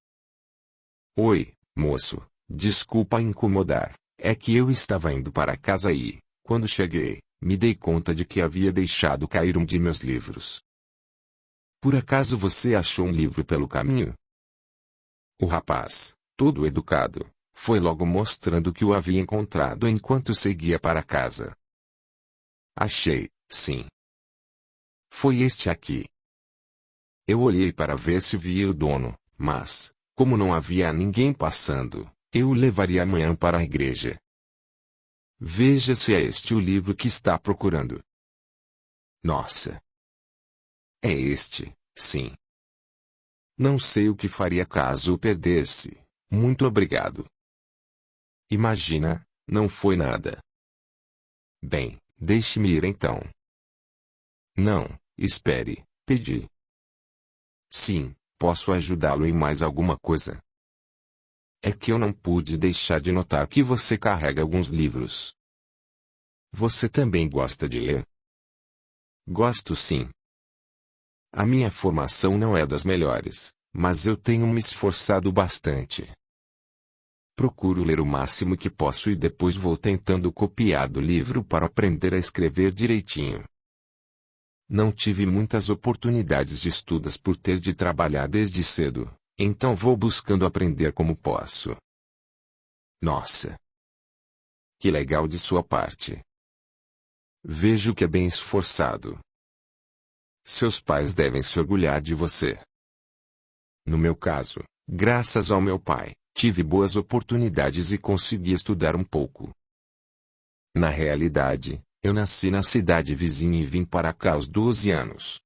Oi, moço, desculpa incomodar, é que eu estava indo para casa e, quando cheguei, me dei conta de que havia deixado cair um de meus livros. Por acaso você achou um livro pelo caminho? O rapaz, todo educado, foi logo mostrando que o havia encontrado enquanto seguia para casa. Achei, sim. Foi este aqui. Eu olhei para ver se via o dono, mas, como não havia ninguém passando, eu o levaria amanhã para a igreja. Veja se é este o livro que está procurando. Nossa! É este, sim. Não sei o que faria caso o perdesse. Muito obrigado. Imagina, não foi nada. Bem, deixe-me ir então. Não, espere, pedi. Sim, posso ajudá-lo em mais alguma coisa. É que eu não pude deixar de notar que você carrega alguns livros. Você também gosta de ler? Gosto sim. A minha formação não é das melhores, mas eu tenho me esforçado bastante. Procuro ler o máximo que posso e depois vou tentando copiar do livro para aprender a escrever direitinho. Não tive muitas oportunidades de estudos por ter de trabalhar desde cedo, então vou buscando aprender como posso. Nossa! Que legal de sua parte. Vejo que é bem esforçado. Seus pais devem se orgulhar de você. No meu caso, graças ao meu pai, tive boas oportunidades e consegui estudar um pouco. Na realidade, eu nasci na cidade vizinha e vim para cá aos 12 anos.